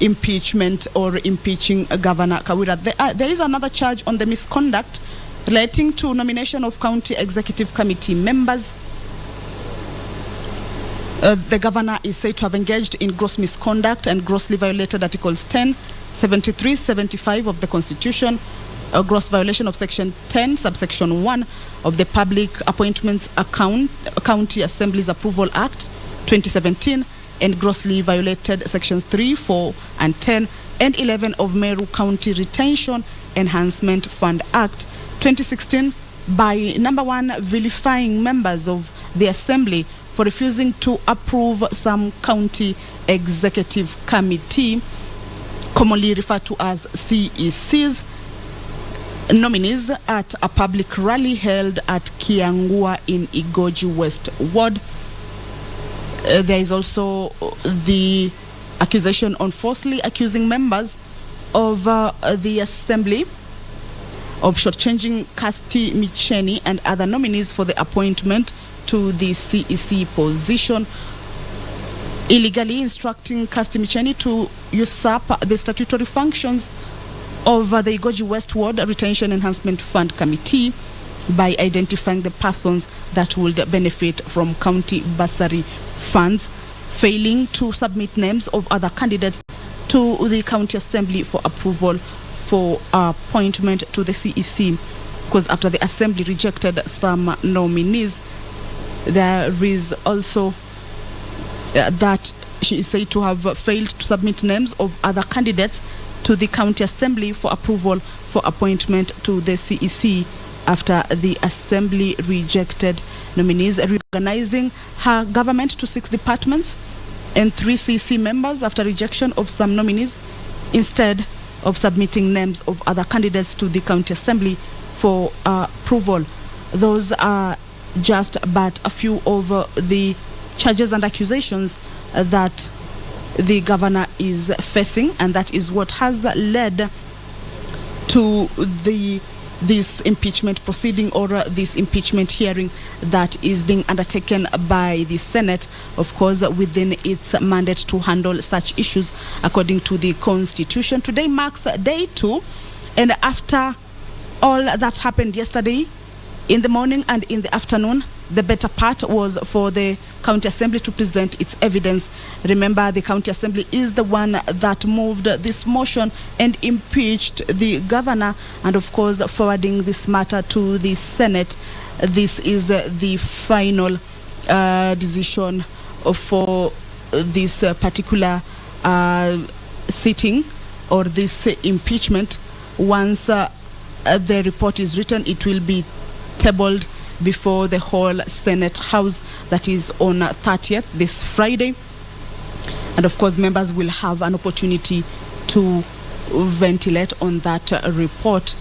impeachment or impeaching Governor Kawira. There is another charge on the misconduct relating to nomination of county executive committee members. The governor is said to have engaged in gross misconduct and grossly violated Articles 10, 73, 75 of the Constitution, a gross violation of Section 10, subsection 1 of the Public Appointments County Assemblies Approval Act 2017, and grossly violated Sections 3, 4, and 10, and 11 of Meru County Retention Enhancement Fund Act 2016 by number 1, vilifying members of the Assembly for refusing to approve some county executive committee, commonly referred to as CECs, nominees at a public rally held at Kiangua in Igoji West Ward. There is also the accusation on falsely accusing members of the Assembly of shortchanging Kasti Micheni and other nominees for the appointment to the CEC position, illegally instructing Kasti Micheni to usurp the statutory functions of the Igoji West Ward Retention Enhancement Fund Committee by identifying the persons that would benefit from county bursary funds, failing to submit names of other candidates to the county assembly for approval for appointment to the CEC. Because after the assembly rejected some nominees, there is also that she is said to have failed to submit names of other candidates to the county assembly for approval for appointment to the CEC after the assembly rejected nominees, reorganizing her government to 6 departments and 3 CEC members after rejection of some nominees, instead of submitting names of other candidates to the county assembly for approval. Those are just but a few of the charges and accusations that the governor is facing, and that is what has led to this impeachment proceeding, or this impeachment hearing that is being undertaken by the Senate, of course, within its mandate to handle such issues according to the Constitution. Today marks day 2, and after all that happened yesterday, in the morning and in the afternoon, the better part was for the county assembly to present its evidence. Remember, the county assembly is the one that moved this motion and impeached the governor, and of course forwarding this matter to the Senate. This is the final decision for this particular sitting, or this impeachment. Once the report is written, it will be tabled before the whole Senate House. That is on 30th, this Friday. And of course, members will have an opportunity to ventilate on that report,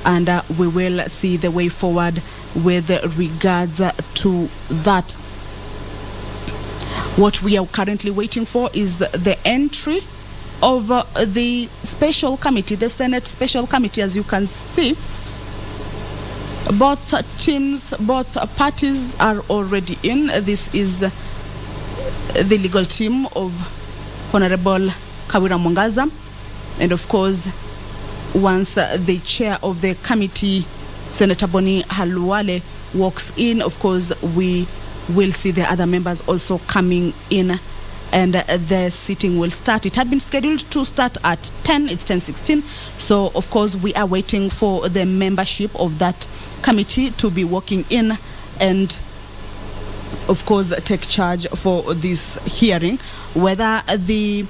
and we will see the way forward with regards to that. What we are currently waiting for is the entry of the special committee, the Senate special committee. As you can see, both teams, both parties are already in. This is the legal team of Honorable Kawira Mwangaza, and of course, once the chair of the committee, Senator Boni Halwale, walks in, of course, we will see the other members also coming in, and the sitting will start. It had been scheduled to start at 10. It's 10:16. So, of course, we are waiting for the membership of that committee to be walking in and, of course, take charge for this hearing. Whether the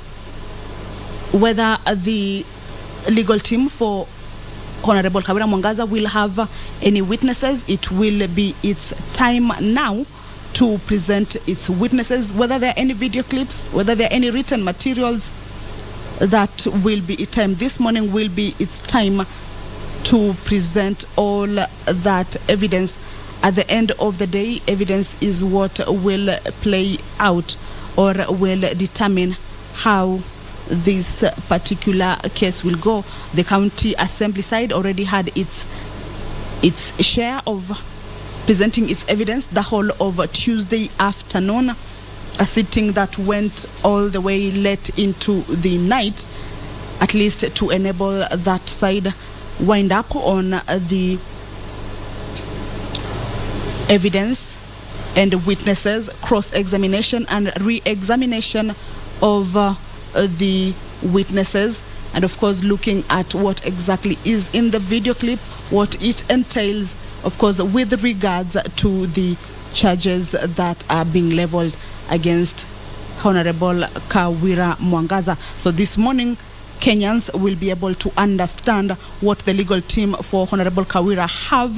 legal team for Honorable Kawira Mwangaza will have any witnesses, it will be its time now to present its witnesses. Whether there are any video clips, whether there are any written materials, that will be its time. This morning will be its time to present all that evidence. At the end of the day, evidence is what will play out, or will determine how this particular case will go. The county assembly side already had its share of presenting its evidence the whole of Tuesday afternoon, a sitting that went all the way late into the night. at least to enable that side wind up on the evidence and witnesses, cross-examination and re-examination of the witnesses, and of course looking at what exactly is in the video clip, what it entails, of course, with regards to the charges that are being leveled against Honorable Kawira Mwangaza. So this morning, Kenyans will be able to understand what the legal team for Honorable Kawira have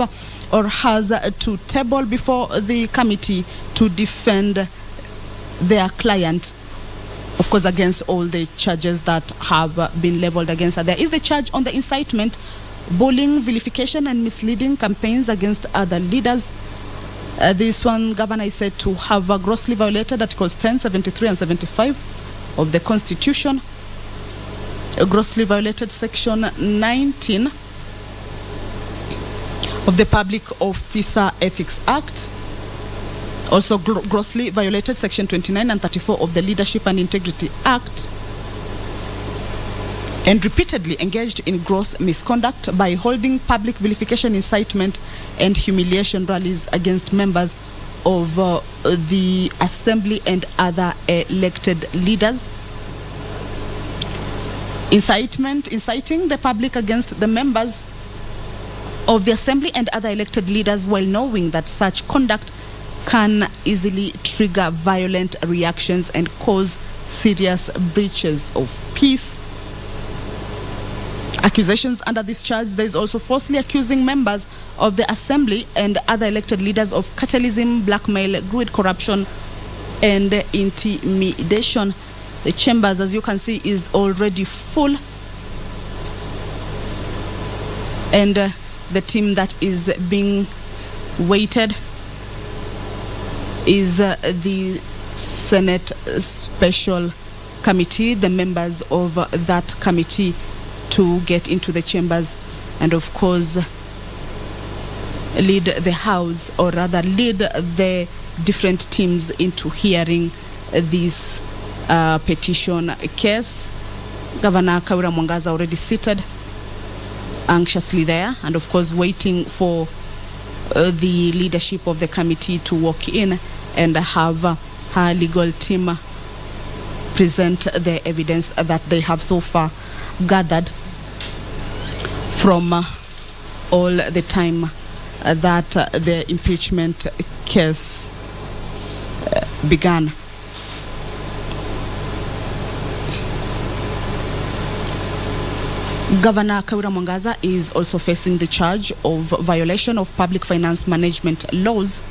or has to table before the committee to defend their client, of course, against all the charges that have been leveled against her. There is the charge on the incitement, bullying, vilification, and misleading campaigns against other leaders. This one, Governor is said to have grossly violated Articles 10, 73, and 75 of the Constitution. Grossly violated Section 19 of the Public Officer Ethics Act. Also grossly violated Section 29 and 34 of the Leadership and Integrity Act. And repeatedly engaged in gross misconduct by holding public vilification, incitement, and humiliation rallies against members of the Assembly and other elected leaders. Inciting the public against the members of the Assembly and other elected leaders while knowing that such conduct can easily trigger violent reactions and cause serious breaches of peace. Accusations under this charge, there is also falsely accusing members of the Assembly and other elected leaders of cartelism, blackmail, greed, corruption, and intimidation. The chambers, as you can see, is already full. And the team that is being weighted is the Senate Special Committee, the members of that committee to get into the chambers and, of course, lead the House, or rather lead the different teams into hearing this petition case. Governor Kawira Mwangaza already seated anxiously there, and of course waiting for the leadership of the committee to walk in and have her legal team present the evidence that they have so far gathered from all the time that the impeachment case began. Governor Kawira Mwangaza is also facing the charge of violation of public finance management laws.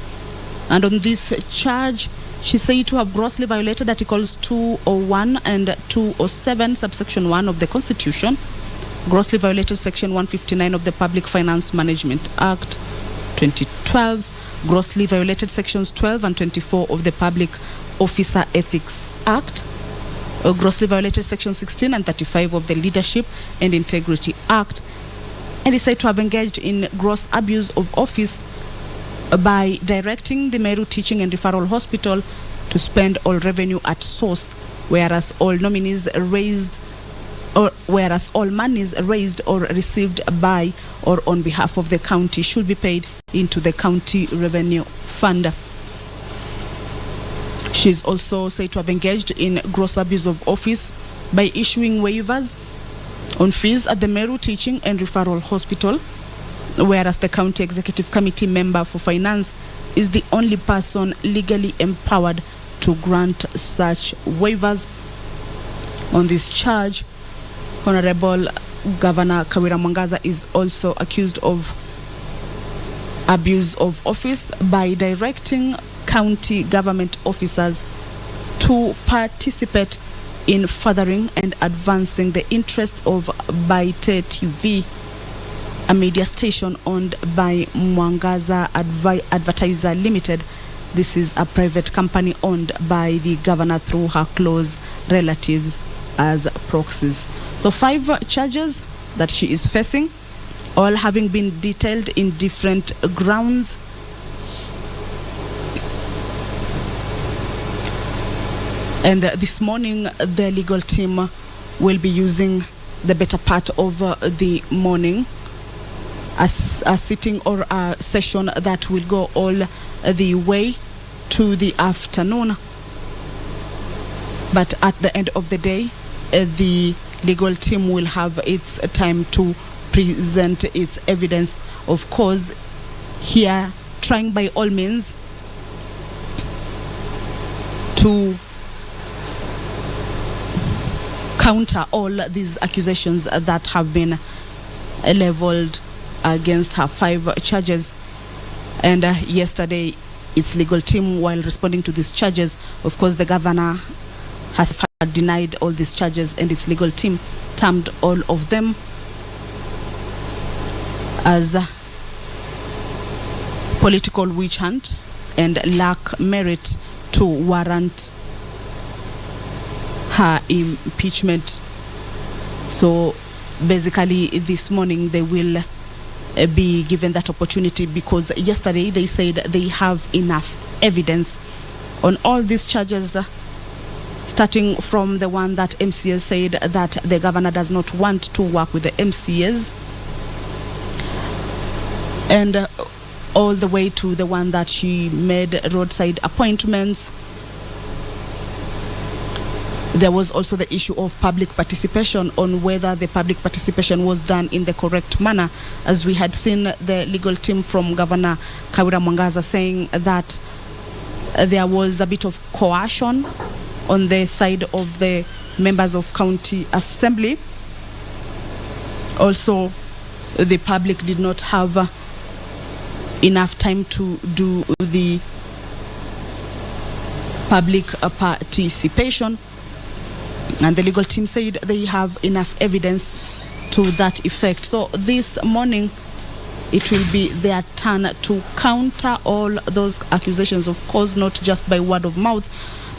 And on this charge, she's said to have grossly violated Articles 201 and 207, subsection 1 of the Constitution, grossly violated Section 159 of the Public Finance Management Act 2012, grossly violated Sections 12 and 24 of the Public Officer Ethics Act, grossly violated Section 16 and 35 of the Leadership and Integrity Act, and is said to have engaged in gross abuse of office by directing the Meru Teaching and Referral Hospital to spend all revenue at source, whereas all monies raised or received by or on behalf of the county should be paid into the county revenue fund. She is also said to have engaged in gross abuse of office by issuing waivers on fees at the Meru Teaching and Referral Hospital, whereas the County Executive Committee member for Finance is the only person legally empowered to grant such waivers. On this charge, Honorable Governor Kawira Mwangaza is also accused of abuse of office by directing county government officers to participate in furthering and advancing the interest of Baite TV, a media station owned by Mwangaza Advertiser Limited. This is a private company owned by the governor through her close relatives as proxies. So 5 charges that she is facing, all having been detailed in different grounds. And this morning, the legal team will be using the better part of the morning, a sitting or a session that will go all the way to the afternoon. But at the end of the day, the legal team will have its time to present its evidence. Of course, here trying by all means to counter all these accusations that have been leveled against her 5 charges. And yesterday, its legal team, while responding to these charges, of course, the governor has denied all these charges, and its legal team termed all of them as political witch hunt and lack merit to warrant her impeachment. So basically this morning they will be given that opportunity, because yesterday they said they have enough evidence on all these charges, starting from the one that MCS said that the governor does not want to work with the MCS, and all the way to the one that she made roadside appointments. There was also the issue of public participation, on whether the public participation was done in the correct manner, as we had seen the legal team from Governor Kawira Mwangaza saying that there was a bit of coercion on the side of the members of county assembly. Also, the public did not have enough time to do the public participation, and the legal team said they have enough evidence to that effect. So this morning it will be their turn to counter all those accusations, of course not just by word of mouth,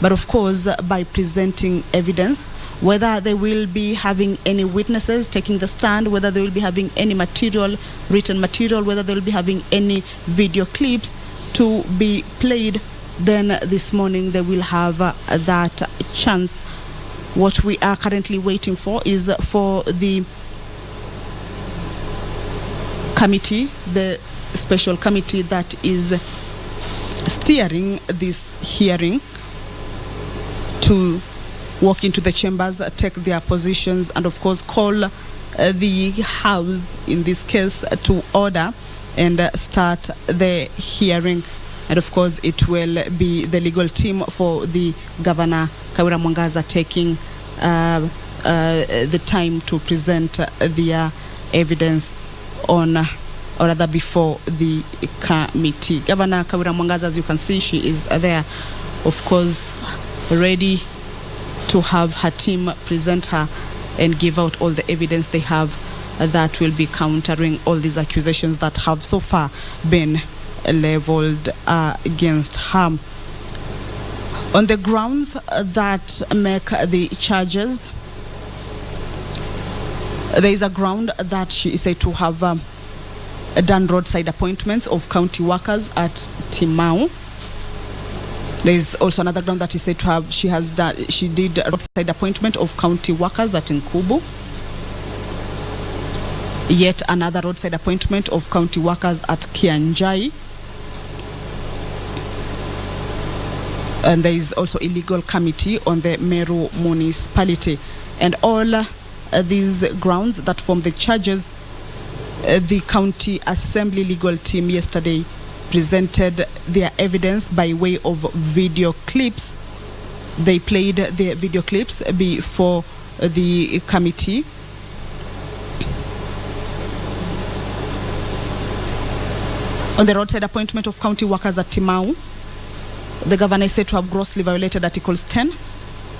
but of course by presenting evidence, whether they will be having any witnesses taking the stand, whether they will be having any material, written material, whether they will be having any video clips to be played. Then this morning they will have that chance. What we are currently waiting for is for the committee, the special committee that is steering this hearing, to walk into the chambers, take their positions, and of course call the House, in this case, to order and start the hearing. And of course it will be the legal team for the Governor Kawira Mwangaza taking the time to present their evidence on, or rather before the committee. Governor Kawira Mwangaza, as you can see, she is there, of course, ready to have her team present her and give out all the evidence they have that will be countering all these accusations that have so far been leveled against her. On the grounds that make the charges, there is a ground that she is said to have done roadside appointments of county workers at Timau. There is also another ground that is said to have she did a roadside appointment of county workers that in Kubu. Yet another roadside appointment of county workers at Kianjai. And there is also a legal committee on the Meru municipality. And all these grounds that form the charges, the county assembly legal team yesterday presented their evidence by way of video clips. They played the video clips before the committee. On the roadside appointment of county workers at Timau, the governor is said to have grossly violated Articles 10,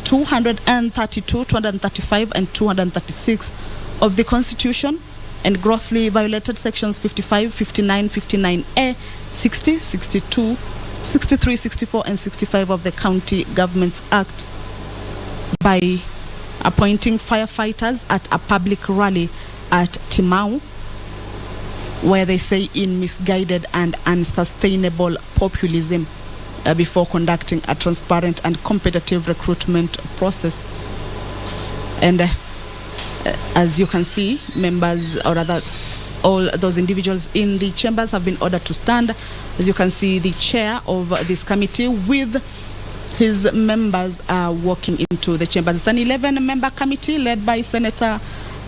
232, 235, and 236 of the Constitution, and grossly violated Sections 55, 59, 59A, 60, 62, 63, 64, and 65 of the County Governments Act by appointing firefighters at a public rally at Timau, where they say in misguided and unsustainable populism, before conducting a transparent and competitive recruitment process. And As you can see, members, or rather all those individuals in the chambers have been ordered to stand. As you can see, the chair of this committee with his members are walking into the chambers. It's an 11-member committee led by Senator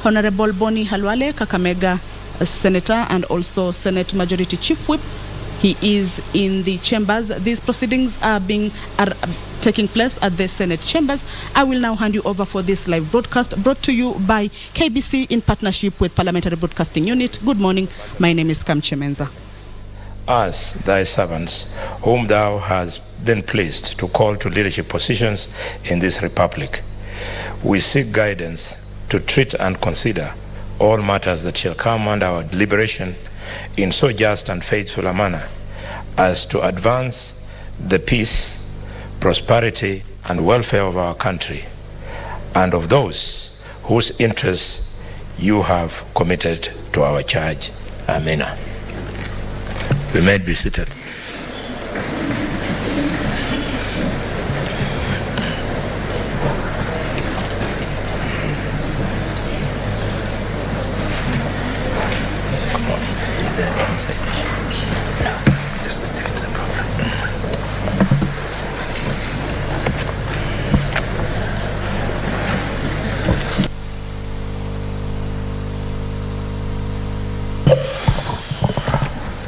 Honorable Boni Halwale, Kakamega Senator, and also Senate Majority Chief Whip. He is in the chambers. These proceedings are taking place at the Senate chambers. I will now hand you over for this live broadcast brought to you by KBC in partnership with Parliamentary Broadcasting Unit. Good morning. My name is Kamche Menza. Us, thy servants, whom thou hast been pleased to call to leadership positions in this republic, we seek guidance to treat and consider all matters that shall come under our deliberation in so just and faithful a manner as to advance the peace, prosperity, and welfare of our country and of those whose interests you have committed to our charge. Amen. We may be seated.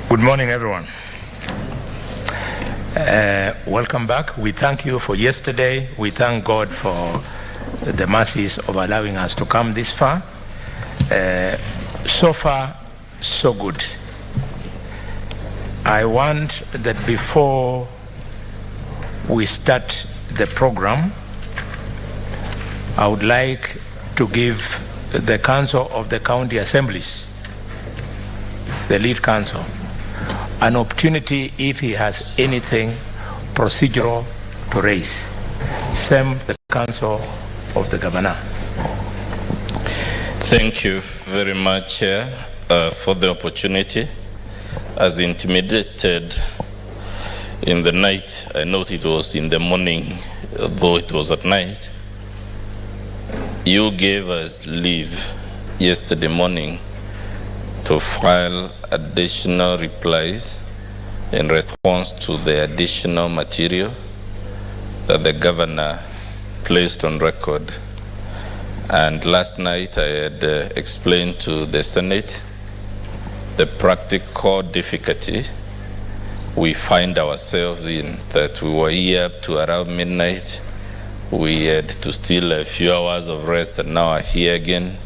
Good morning, everyone. Welcome back. We thank you for yesterday. We thank God for the mercies of allowing us to come this far. So far, so good. I want that before we start the program, I would like to give the Council of the County Assemblies, the lead council, an opportunity if he has anything procedural to raise. Same the Council of the Governor. Thank you very much, Chair, for the opportunity. As intimidated in the night, I note it was in the morning, though it was at night. You gave us leave yesterday morning to file additional replies in response to the additional material that the governor placed on record. And last night I had explained to the Senate the practical difficulty we find ourselves in, that we were here up to around midnight. We had to steal a few hours of rest and now are here again.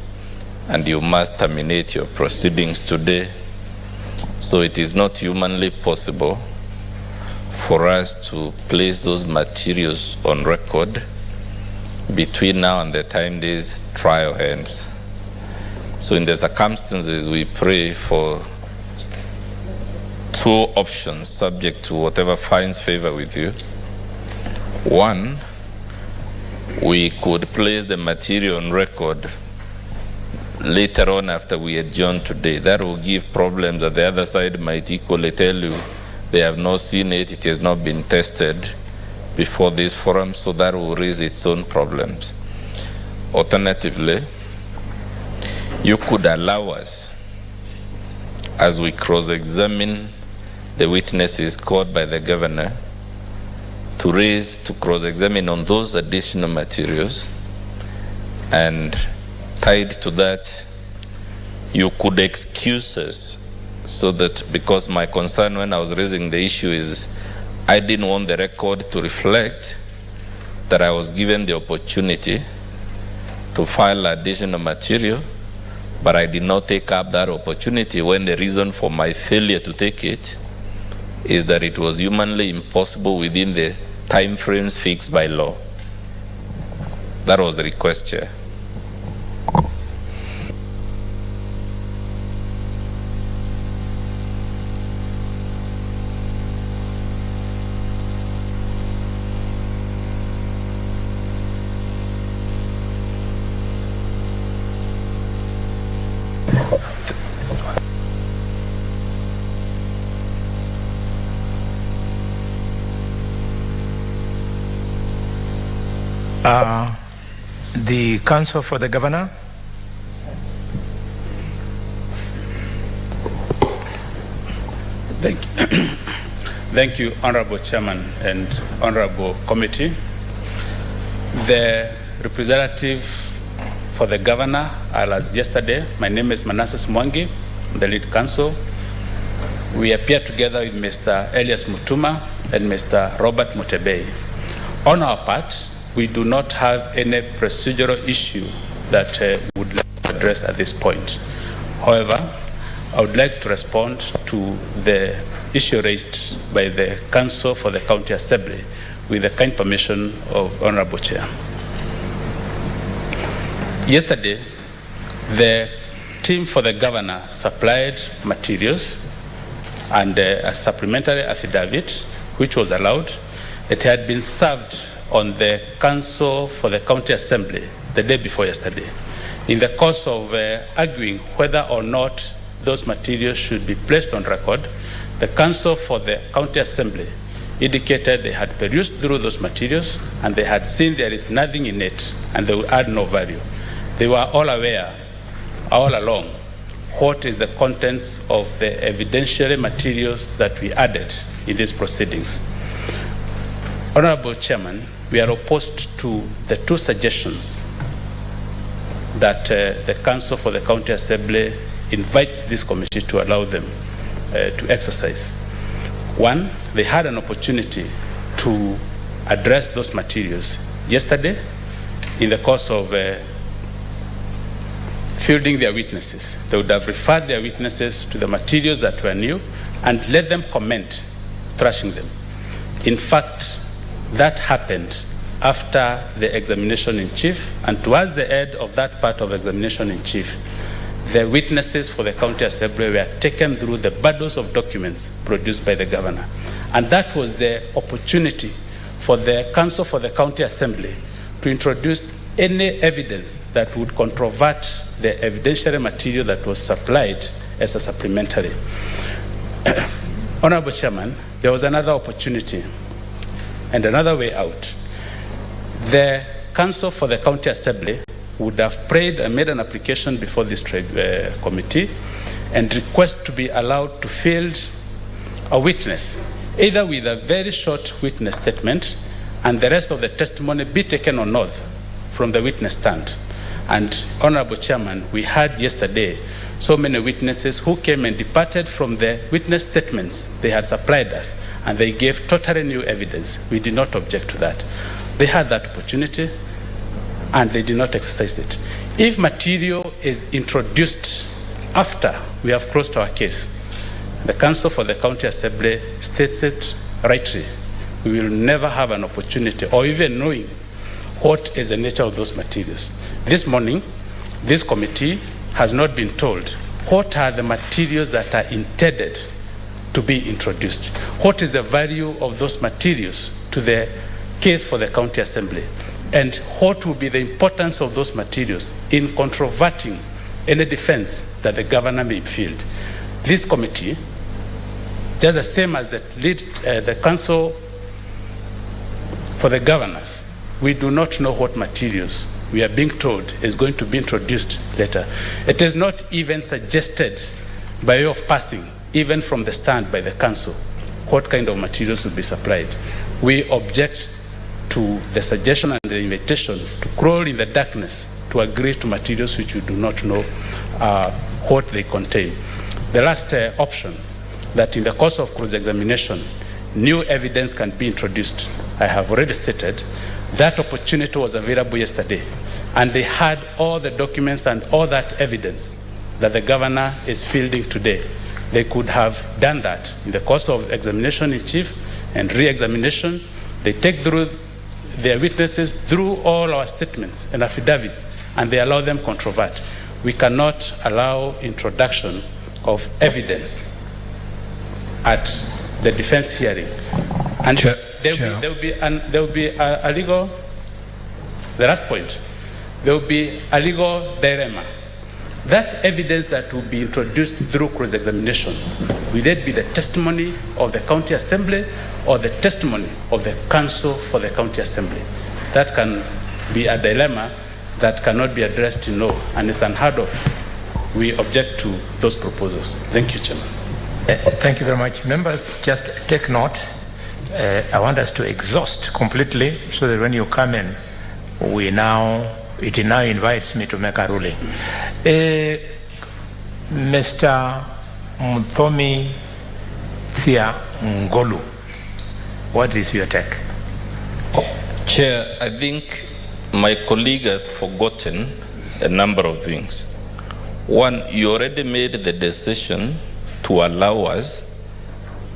And you must terminate your proceedings today. So it is not humanly possible for us to place those materials on record between now and the time this trial ends. So in the circumstances, we pray for two options subject to whatever finds favor with you. One, we could place the material on record later on after we adjourn today. That will give problems that the other side might equally tell you they have not seen it, it has not been tested before this forum, so that will raise its own problems. Alternatively, you could allow us, as we cross-examine the witnesses called by the governor, to cross-examine on those additional materials, and tied to that, you could excuse us, so that, because my concern when I was raising the issue is I didn't want the record to reflect that I was given the opportunity to file additional material, but I did not take up that opportunity when the reason for my failure to take it is that it was humanly impossible within the time frames fixed by law. That was the request, Chair. The Council for the Governor. Thank you, Honorable Chairman and Honorable Committee. The representative for the governor, as yesterday, my name is Manassas Mwangi, the lead counsel. We appear together with Mr. Elias Mutuma and Mr. Robert Mutebei. On our part, we do not have any procedural issue that we would like to address at this point. However, I would like to respond to the issue raised by the Council for the County Assembly with the kind permission of Honorable Chair. Yesterday, the team for the governor supplied materials and a supplementary affidavit, which was allowed. It had been served on the Council for the County Assembly the day before yesterday. In the course of arguing whether or not those materials should be placed on record, the Council for the County Assembly indicated they had perused through those materials and they had seen there is nothing in it and they would add no value. They were all aware, all along, what is the contents of the evidentiary materials that we added in these proceedings. Honorable Chairman, we are opposed to the two suggestions that the Council for the County Assembly invites this committee to allow them to exercise. One, they had an opportunity to address those materials yesterday in the course of fielding their witnesses. They would have referred their witnesses to the materials that were new and let them comment, thrashing them. In fact, that happened after the examination in chief, and towards the end of that part of examination in chief, the witnesses for the County Assembly were taken through the bundles of documents produced by the governor. And that was the opportunity for the Council for the County Assembly to introduce any evidence that would controvert the evidentiary material that was supplied as a supplementary. Honorable Chairman, there was another opportunity and another way out. The Council for the County Assembly would have prayed and made an application before this committee and request to be allowed to field a witness, either with a very short witness statement and the rest of the testimony be taken on oath from the witness stand. And Honorable Chairman, we had yesterday so many witnesses who came and departed from the witness statements they had supplied us, and they gave totally new evidence. We did not object to that. They had that opportunity and they did not exercise it. If material is introduced after we have closed our case, the Council for the County Assembly states it rightly. We will never have an opportunity or even knowing what is the nature of those materials. This morning, this committee has not been told what are the materials that are intended to be introduced. What is the value of those materials to the case for the County Assembly? And what will be the importance of those materials in controverting any defense that the governor may field? This committee, just the same as the Council for the Governors, we do not know what materials we are being told is going to be introduced later. It is not even suggested by way of passing, even from the stand by the Council, what kind of materials will be supplied. We object to the suggestion and the invitation to crawl in the darkness to agree to materials which we do not know what they contain. The last option, that in the course of cross-examination, new evidence can be introduced, I have already stated. That opportunity was available yesterday, and they had all the documents and all that evidence that the governor is fielding today. They could have done that in the course of examination in chief and re-examination. They take through their witnesses through all our statements and affidavits, and they allow them controvert. We cannot allow introduction of evidence at the defense hearing. And there will be a legal, the last point, there will be a legal dilemma. That evidence that will be introduced through cross-examination, will it be the testimony of the County Assembly or the testimony of the Council for the County Assembly? That can be a dilemma that cannot be addressed in law, and it's unheard of. We object to those proposals. Thank you, Chairman. Thank you very much. Members, just take note. I want us to exhaust completely so that when you come in, it now invites me to make a ruling. Mr. Muthomi Thia Ngolu, what is your take? Chair, I think my colleague has forgotten a number of things. One, you already made the decision to allow us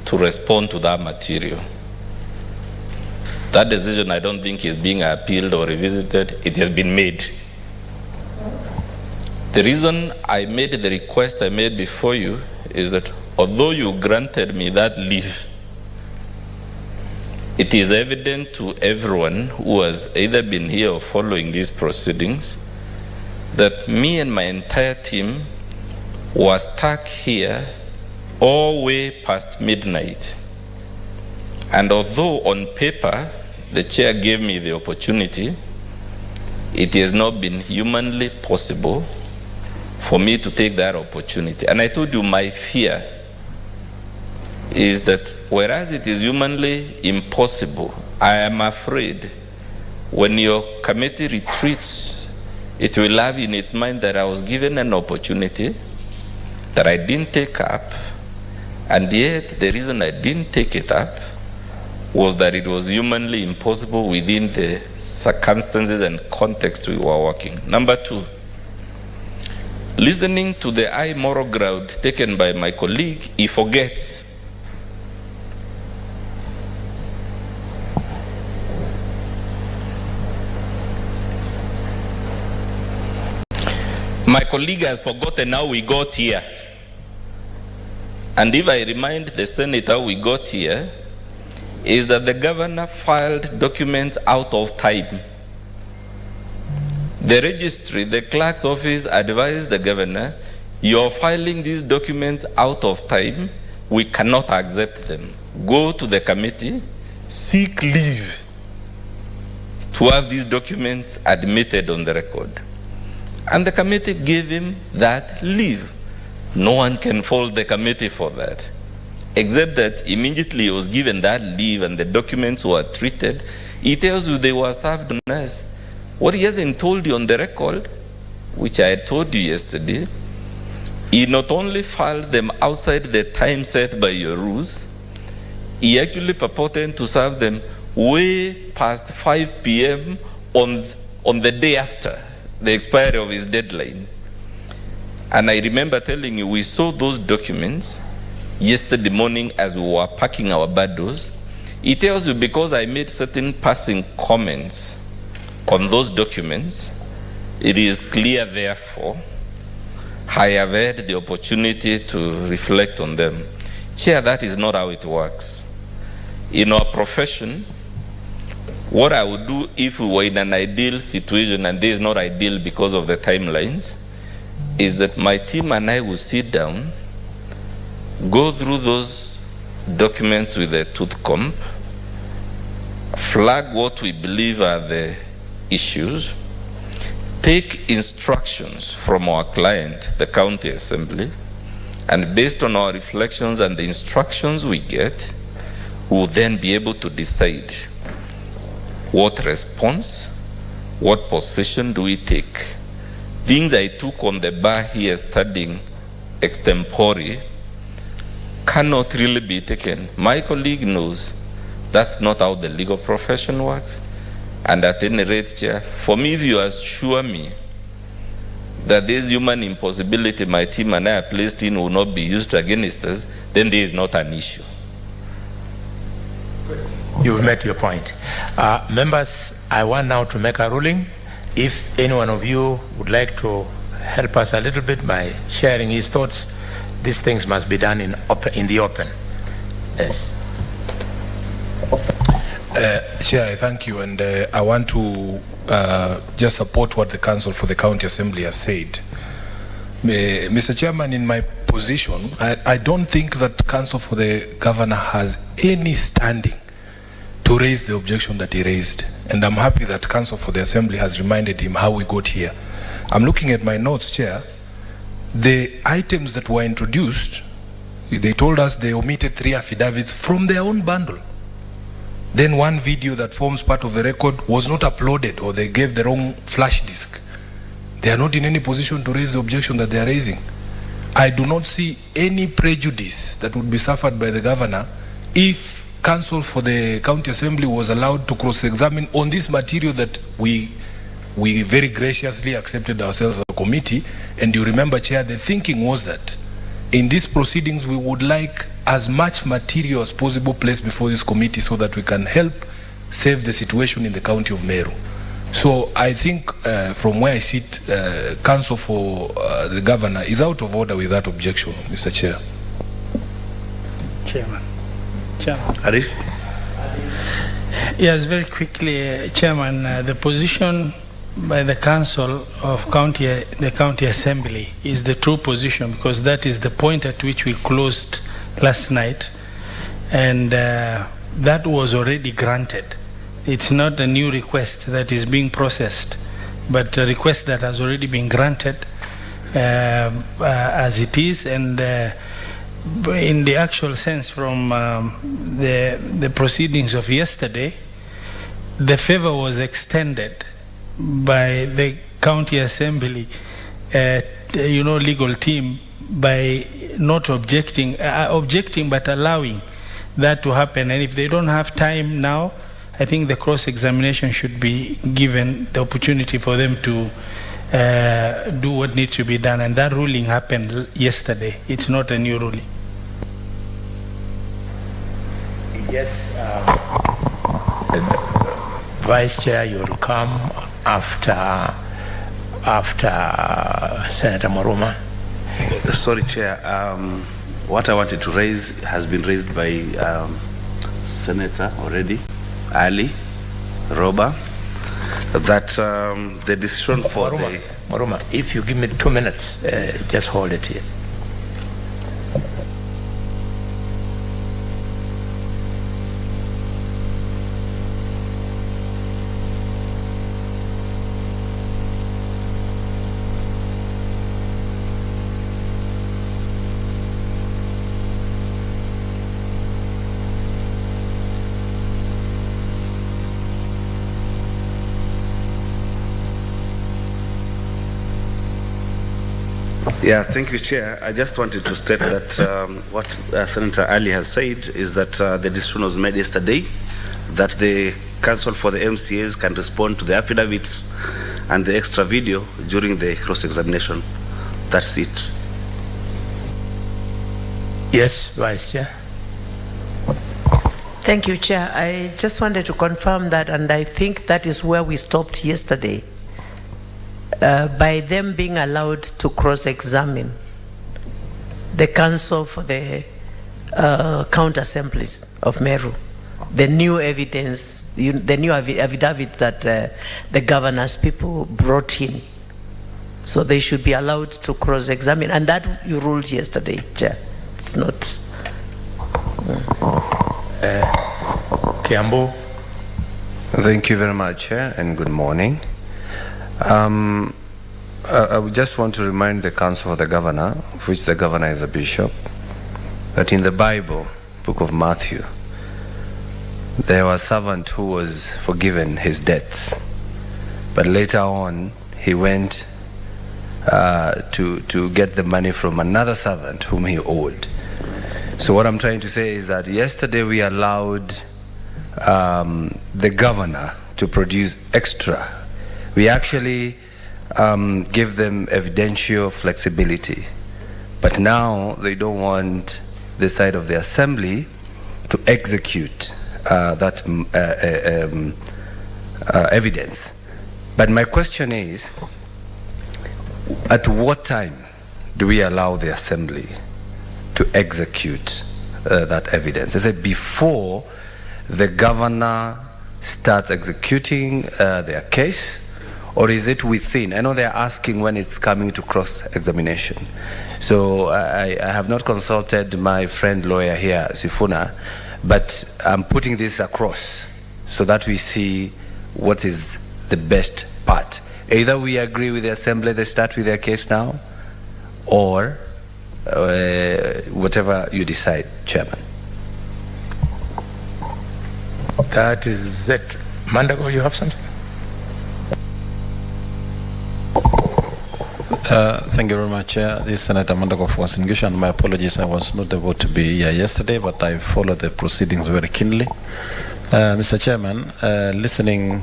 to respond to that material. That decision I don't think is being appealed or revisited. It has been made. The reason I made the request I made before you is that although you granted me that leave, it is evident to everyone who has either been here or following these proceedings that me and my entire team were stuck here all way past midnight. And although on paper the chair gave me the opportunity, it has not been humanly possible for me to take that opportunity. And I told you my fear is that whereas it is humanly impossible, I am afraid when your committee retreats, it will have in its mind that I was given an opportunity that I didn't take up, and yet the reason I didn't take it up was that it was humanly impossible within the circumstances and context we were working. Number two, listening to the high moral ground taken by my colleague, he forgets my colleague has forgotten how we got here. And if I remind the Senate how we got here, is that the governor filed documents out of time. The registry, the clerk's office advised the governor, you're filing these documents out of time, we cannot accept them. Go to the committee, seek leave to have these documents admitted on the record. And the committee gave him that leave. No one can fault the committee for that, except that immediately he was given that leave and the documents were treated. He tells you they were served on us. What he hasn't told you on the record, which I had told you yesterday, he not only filed them outside the time set by your rules, he actually purported to serve them way past 5 p.m. on the day after the expiry of his deadline. And I remember telling you, we saw those documents yesterday morning as we were packing our bundles. He tells you because I made certain passing comments on those documents, it is clear therefore I have had the opportunity to reflect on them. Chair, that is not how it works. In our profession, what I would do if we were in an ideal situation, and this is not ideal because of the timelines, is that my team and I will sit down, go through those documents with a tooth comb, flag what we believe are the issues, take instructions from our client, the county assembly, and based on our reflections and the instructions we get, we will then be able to decide what response, what position do we take. Things I took on the bar here studying extempore cannot really be taken. My colleague knows that's not how the legal profession works. And at any rate, Chair, for me, if you assure me that this human impossibility my team and I are placed in will not be used against us, then there is not an issue. You've met your point. Members, I want now to make a ruling. If any one of you would like to help us a little bit by sharing his thoughts, these things must be done in the open. Yes. Chair, I thank you, and I want to just support what the Council for the County Assembly has said. Mr. Chairman, in my position, I don't think that Council for the Governor has any standing to raise the objection that he raised. And I'm happy that Council for the Assembly has reminded him how we got here. I'm looking at my notes, Chair. The items that were introduced, They told us they omitted 3 affidavits from their own bundle. Then one video that forms part of the record was not uploaded, or they gave the wrong flash disk. They are not in any position to raise the objection that they are raising. I do not see any prejudice that would be suffered by the governor if counsel for the county assembly was allowed to cross-examine on this material that we very graciously accepted ourselves as a committee. And you remember, Chair, the thinking was that in these proceedings we would like as much material as possible placed before this committee so that we can help save the situation in the county of Meru. So I think from where I sit, counsel for the governor is out of order with that objection, Mr. Chair. Chairman. Arif? Yes, very quickly, Chairman. The position by the Council of the County Assembly is the true position, because that is the point at which we closed last night, and that was already granted. It's not a new request that is being processed, but a request that has already been granted as it is, and in the actual sense from the proceedings of yesterday, the favor was extended by the County Assembly legal team by not objecting but allowing that to happen. And if they don't have time now, I think the cross-examination should be given the opportunity for them to do what needs to be done. And that ruling happened yesterday. It's not a new ruling. Yes, Vice Chair, you will come after Senator Maruma. Sorry, Chair. What I wanted to raise has been raised by Senator already, Ali, Roba, that the decision for Maruma, if you give me 2 minutes, just hold it here. Yeah, thank you, Chair. I just wanted to state that what Senator Ali has said is that the decision was made yesterday, that the Council for the MCAs can respond to the affidavits and the extra video during the cross-examination. That's it. Yes, Vice Chair. Thank you, Chair. I just wanted to confirm that, and I think that is where we stopped yesterday. By them being allowed to cross-examine the Council for the County Assemblies of Meru, the new evidence, the new affidavit that the governor's people brought in. So they should be allowed to cross-examine, and that you ruled yesterday, Chair. It's not... Kiambu. Thank you very much, Chair, and good morning. I would just want to remind the Council of the Governor, of which the Governor is a bishop, that in the Bible, book of Matthew, there was a servant who was forgiven his debts, but later on he went to get the money from another servant whom he owed. So what I'm trying to say is that yesterday we allowed the governor to produce extra. We actually give them evidential flexibility, but now they don't want the side of the assembly to execute that evidence. But my question is, at what time do we allow the assembly to execute that evidence? I said before the governor starts executing their case, or is it within? I know they're asking when it's coming to cross-examination. So I have not consulted my friend lawyer here, Sifuna, but I'm putting this across so that we see what is the best part. Either we agree with the assembly, they start with their case now, or whatever you decide, Chairman. That is it. Mandago, you have something? Thank you very much, Chair. This is Senator Mandago of Uasin Gishu, and my apologies, I was not able to be here yesterday, but I followed the proceedings very keenly. Mr. Chairman, listening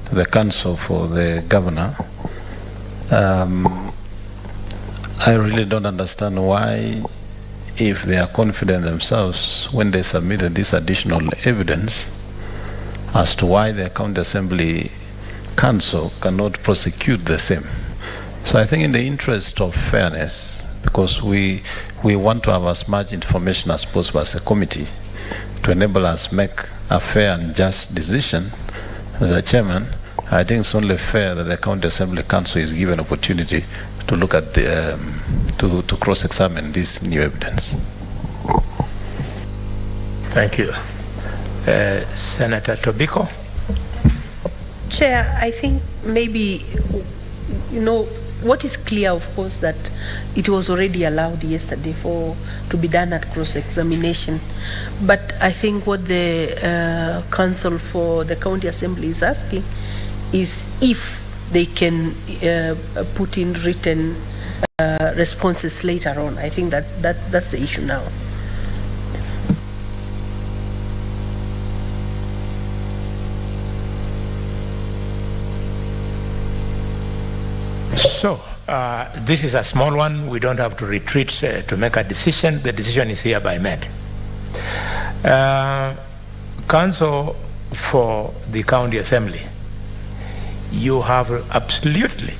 to the counsel for the governor, I really don't understand why, if they are confident themselves when they submitted this additional evidence, as to why the County Assembly Council cannot prosecute the same. So I think in the interest of fairness, because we want to have as much information as possible as a committee to enable us make a fair and just decision, as a chairman, I think it's only fair that the County Assembly Council is given opportunity to look at the, to cross-examine this new evidence. Thank you. Senator Tobiko? Chair, I think maybe, what is clear, of course, that it was already allowed yesterday to be done at cross-examination. But I think what the counsel for the County Assembly is asking is if they can put in written responses later on. I think that's the issue now. So, this is a small one. We don't have to retreat to make a decision. The decision is hereby made. Council for the County Assembly, you have absolutely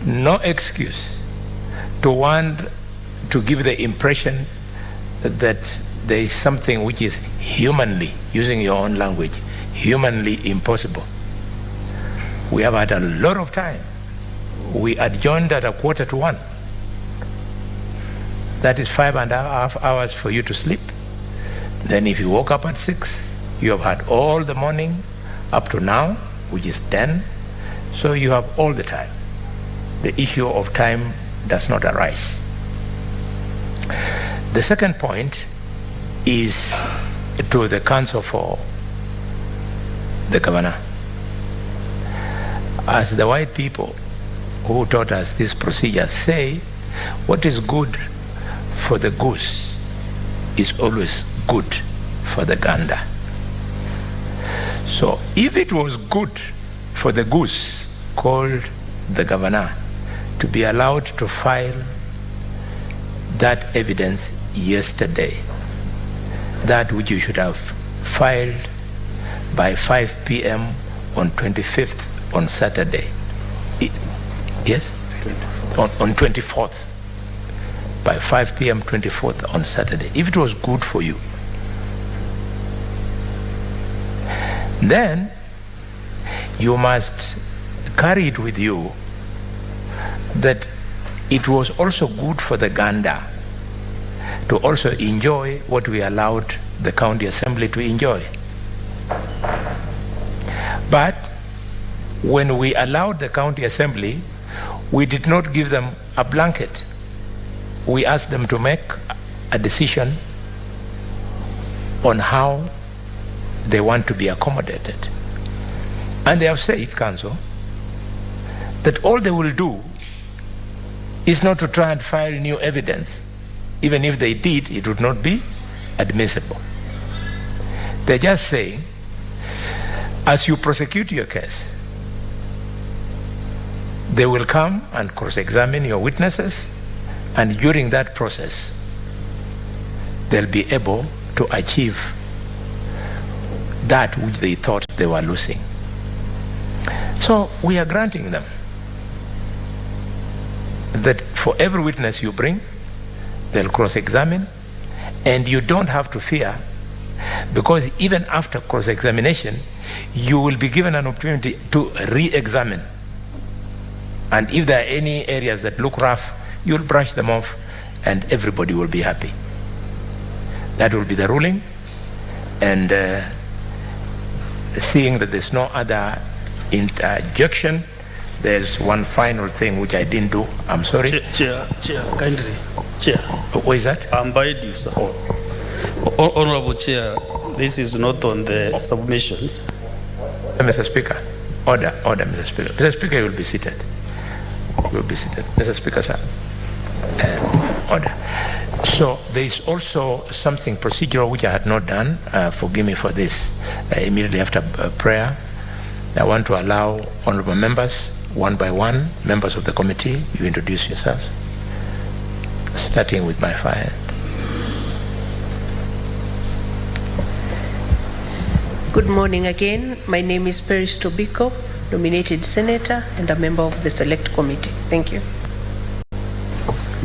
no excuse to want to give the impression that there is something which is humanly, using your own language, humanly impossible. We have had a lot of time. We adjourned at 1:45. That is 5.5 hours for you to sleep. Then if you woke up at 6, you have had all the morning up to now, which is 10. So you have all the time. The issue of time does not arise. The second point is to the counsel for the governor. As the white people who taught us this procedure say, what is good for the goose is always good for the gander. So if it was good for the goose called the governor to be allowed to file that evidence yesterday, that which you should have filed by 5 p.m. on 25th on Saturday. Yes? On 24th. By 5 p.m. 24th on Saturday. If it was good for you, then you must carry it with you that it was also good for the gander to also enjoy what we allowed the County Assembly to enjoy. But when we allowed the County Assembly, we did not give them a blanket. We asked them to make a decision on how they want to be accommodated. And they have said, Council, that all they will do is not to try and file new evidence. Even if they did, it would not be admissible. They're just saying, as you prosecute your case, they will come and cross-examine your witnesses, and during that process, they'll be able to achieve that which they thought they were losing. So we are granting them that for every witness you bring, they'll cross-examine, and you don't have to fear, because even after cross-examination, you will be given an opportunity to re-examine. And if there are any areas that look rough, you'll brush them off, and everybody will be happy. That will be the ruling, and seeing that there's no other interjection, there's one final thing which I didn't do. I'm sorry. Chair, kindly. Chair. What is that? I'm by you, sir. Honorable Chair, this is not on the submissions. Mr. Speaker, order, Mr. Speaker. Mr. Speaker, you will be seated. You will be seated. Mr. Speaker, sir. Order. So there is also something procedural which I had not done. Forgive me for this. Immediately after prayer, I want to allow honorable members, one by one, members of the committee, you introduce yourselves, starting with my file. Good morning again. My name is Peris Tobiko, nominated senator and a member of the select committee. Thank you.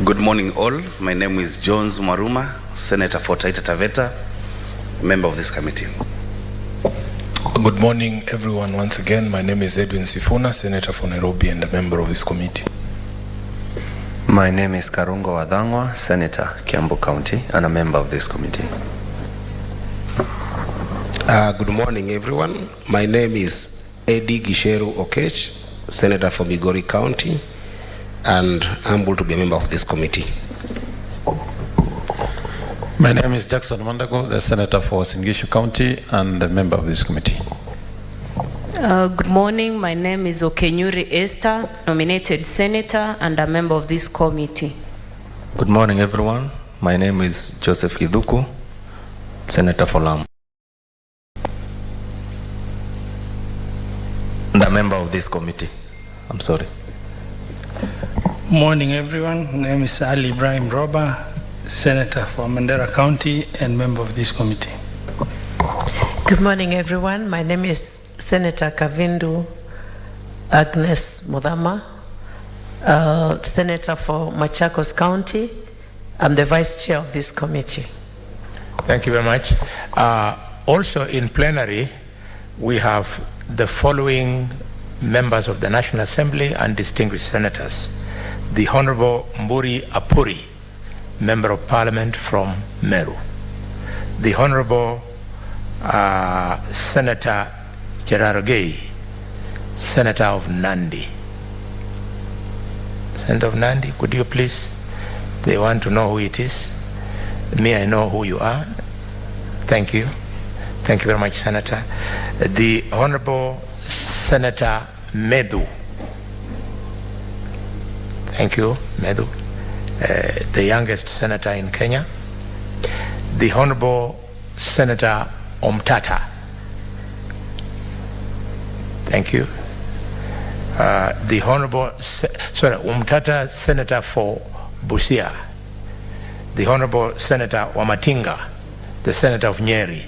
Good morning all. My name is Jones Maruma, senator for Taita Taveta, member of this committee. Good morning everyone once again. My name is Edwin Sifuna, senator for Nairobi and a member of this committee. My name is Karungo Wadhangwa, senator, Kiambu County, and a member of this committee. Good morning, everyone. My name is Eddie Gisheru Okech, senator for Migori County, and humbled to be a member of this committee. My name is Jackson Mandago, the senator for Singishu County and a member of this committee. Good morning. My name is Okenyuri Esther, nominated senator and a member of this committee. Good morning, everyone. My name is Joseph Kiduku, senator for Lamu, and a member of this committee. I'm sorry. Morning, everyone. My name is Ali Ibrahim Roba, senator for Mandera County and member of this committee. Good morning, everyone. My name is Senator Kavindu Agnes Mudhama, senator for Machakos County. I'm the vice chair of this committee. Thank you very much. Also in plenary, we have the following members of the National Assembly and distinguished senators. The Honorable Mburi Apuri, Member of Parliament from Meru. The Honorable Senator Cherargei, Senator of Nandi. Senator of Nandi, could you please? They want to know who it is. Me, I know who you are. Thank you. Thank you very much, Senator. The Honorable Senator Medu. Thank you, Medu. The youngest senator in Kenya. The Honorable Senator Omtata. Thank you. The Honorable, Omtata, Senator for Busia. The Honorable Senator Wamatinga, the Senator of Nyeri.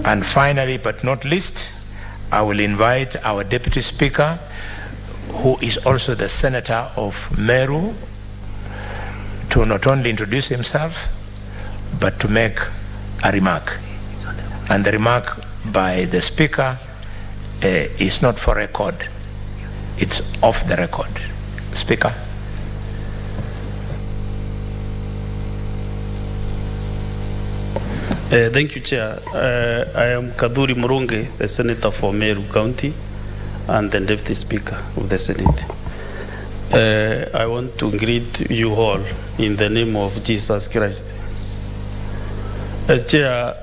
And finally, but not least, I will invite our Deputy Speaker, who is also the Senator of Meru, to not only introduce himself, but to make a remark. And the remark by the Speaker is not for record, it's off the record. Speaker. Thank you, Chair. I am Kaduri Murungi, the Senator for Meru County and the Deputy Speaker of the Senate. I want to greet you all in the name of Jesus Christ. As Chair,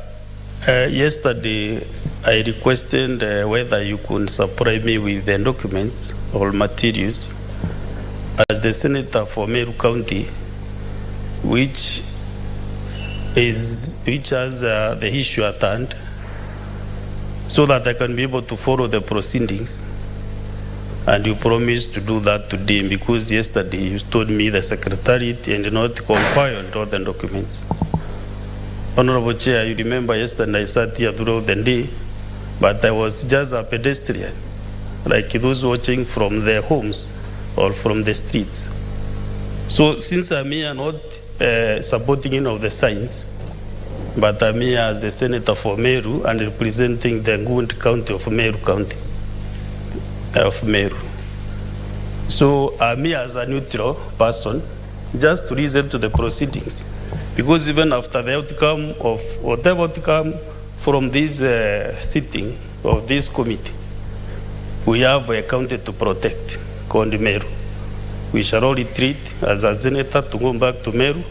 yesterday I requested whether you could supply me with the documents or materials as the Senator for Meru County, which has the issue at hand, so that I can be able to follow the proceedings. And you promised to do that today, because yesterday you told me the Secretariat and not compiled all the documents. Honorable Chair, you remember yesterday I sat here throughout the day, but I was just a pedestrian, like those watching from their homes or from the streets. So since I'm here not supporting any of the signs, but I'm here as a senator for Meru and representing the Ngund County of Meru County of Meru. So I'm here as a neutral person, just to listen to the proceedings, because even after the outcome of whatever outcome from this sitting of this committee, we have a county to protect called Meru. We shall all retreat as a senator to go back to Meru,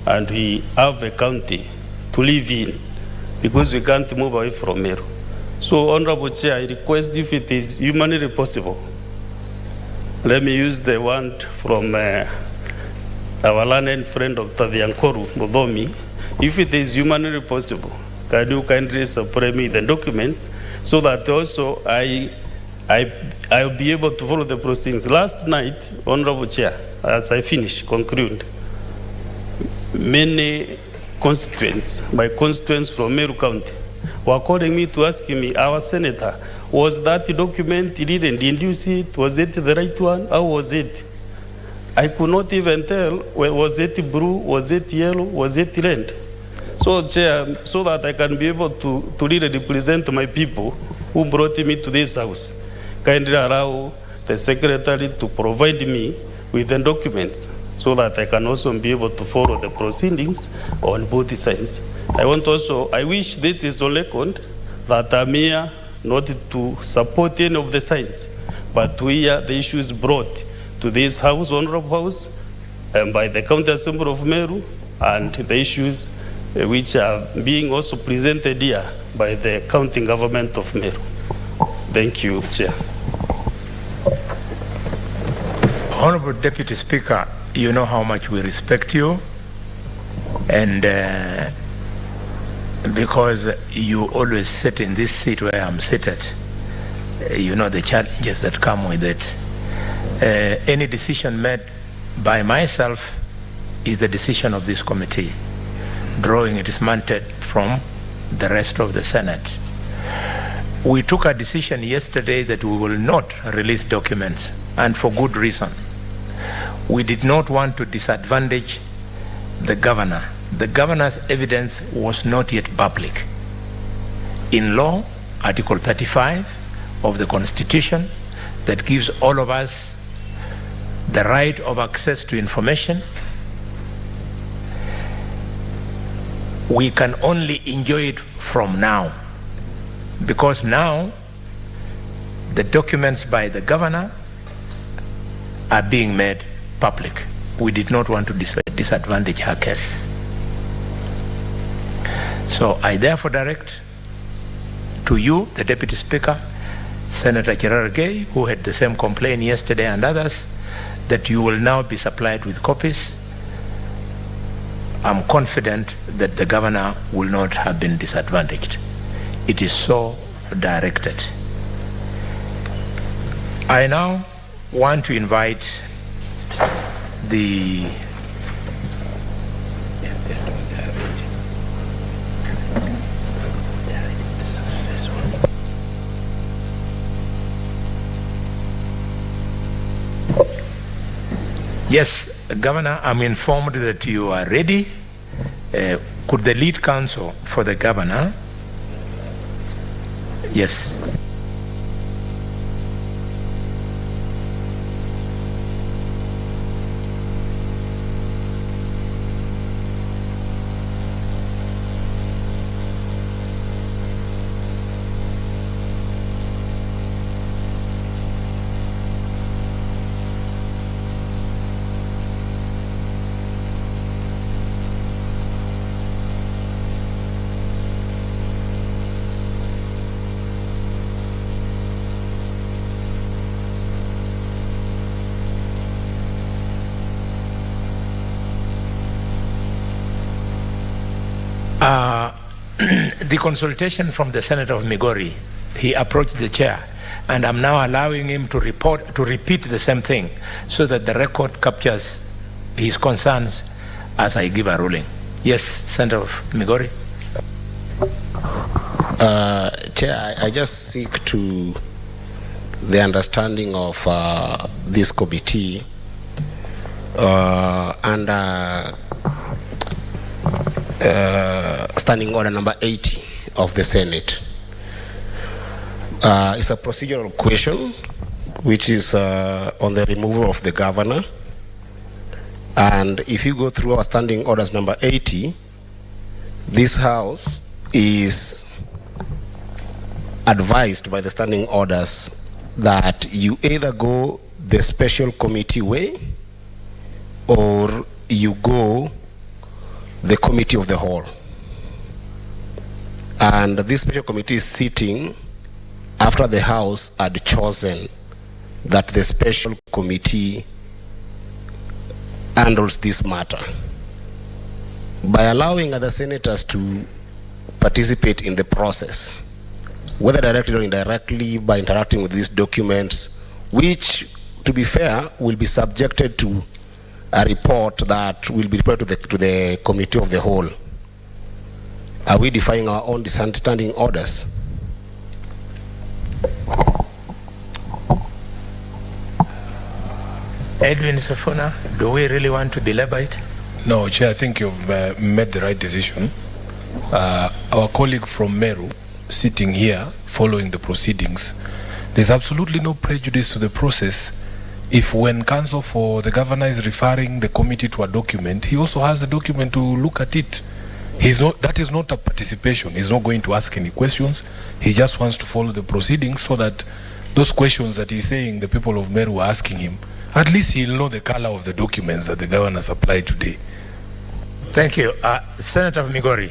and we have a county to live in because we can't move away from Meru. So, Honorable Chair, I request if it is humanly possible, let me use the word from our learned friend Dr. Viankoru Mudomi. If it is humanly possible, can you kindly supply me the documents so that also I'll be able to follow the proceedings. Last night, Honorable Chair, as I conclude, many constituents, my constituents from Meru County, were calling me to ask me, our senator, was that document read? Did you see it? Was it the right one? How was it? I could not even tell, was it blue, was it yellow, was it red? So, Chair, so that I can be able to really represent my people who brought me to this house, kindly allow the secretary to provide me with the documents so that I can also be able to follow the proceedings on both sides. I wish this is on record that I'm here not to support any of the sides, but to hear the issues brought to this house, Honorable House, by the County Assembly of Meru, and the issues which are being also presented here by the county government of Meru. Thank you, Chair. Honorable Deputy Speaker, you know how much we respect you, and because you always sit in this seat where I'm seated, you know the challenges that come with it. Any decision made by myself is the decision of this committee, drawing its mandate from the rest of the Senate. We took a decision yesterday that we will not release documents, and for good reason. We did not want to disadvantage the governor. The governor's evidence was not yet public. In law, Article 35 of the Constitution, that gives all of us the right of access to information, we can only enjoy it from now, because now the documents by the governor are being made public. We did not want to disadvantage her case. So I therefore direct to you, the Deputy Speaker, Senator Cherargei, who had the same complaint yesterday, and others, that you will now be supplied with copies. I'm confident that the governor will not have been disadvantaged. It is so directed. I now want to invite the Yes, Governor, I'm informed that you are ready. Could the lead counsel for the governor? Yes. The consultation from the Senator of Migori, he approached the chair, and I'm now allowing him to repeat the same thing so that the record captures his concerns as I give a ruling. Yes, Senator of Migori. Chair, I just seek to the understanding of this committee under Standing Order number 80 of the Senate. It's a procedural question which is on the removal of the governor. And if you go through our Standing Orders number 80, this House is advised by the Standing Orders that you either go the special committee way or you go the committee of the whole. And this special committee is sitting after the House had chosen that the special committee handles this matter. By allowing other senators to participate in the process, whether directly or indirectly, by interacting with these documents, which, to be fair, will be subjected to a report that will be reported to the committee of the whole. Are we defying our own standing orders? Edwin Safuna, do we really want to belabor it? No, Chair, I think you've made the right decision. Our colleague from Meru, sitting here, following the proceedings, there's absolutely no prejudice to the process if when counsel for the governor is referring the committee to a document, he also has the document to look at it. That is not a participation. He's not going to ask any questions. He just wants to follow the proceedings so that those questions that he's saying the people of Meru are asking him, at least he'll know the color of the documents that the governor supplied today. Thank you. Senator Migori,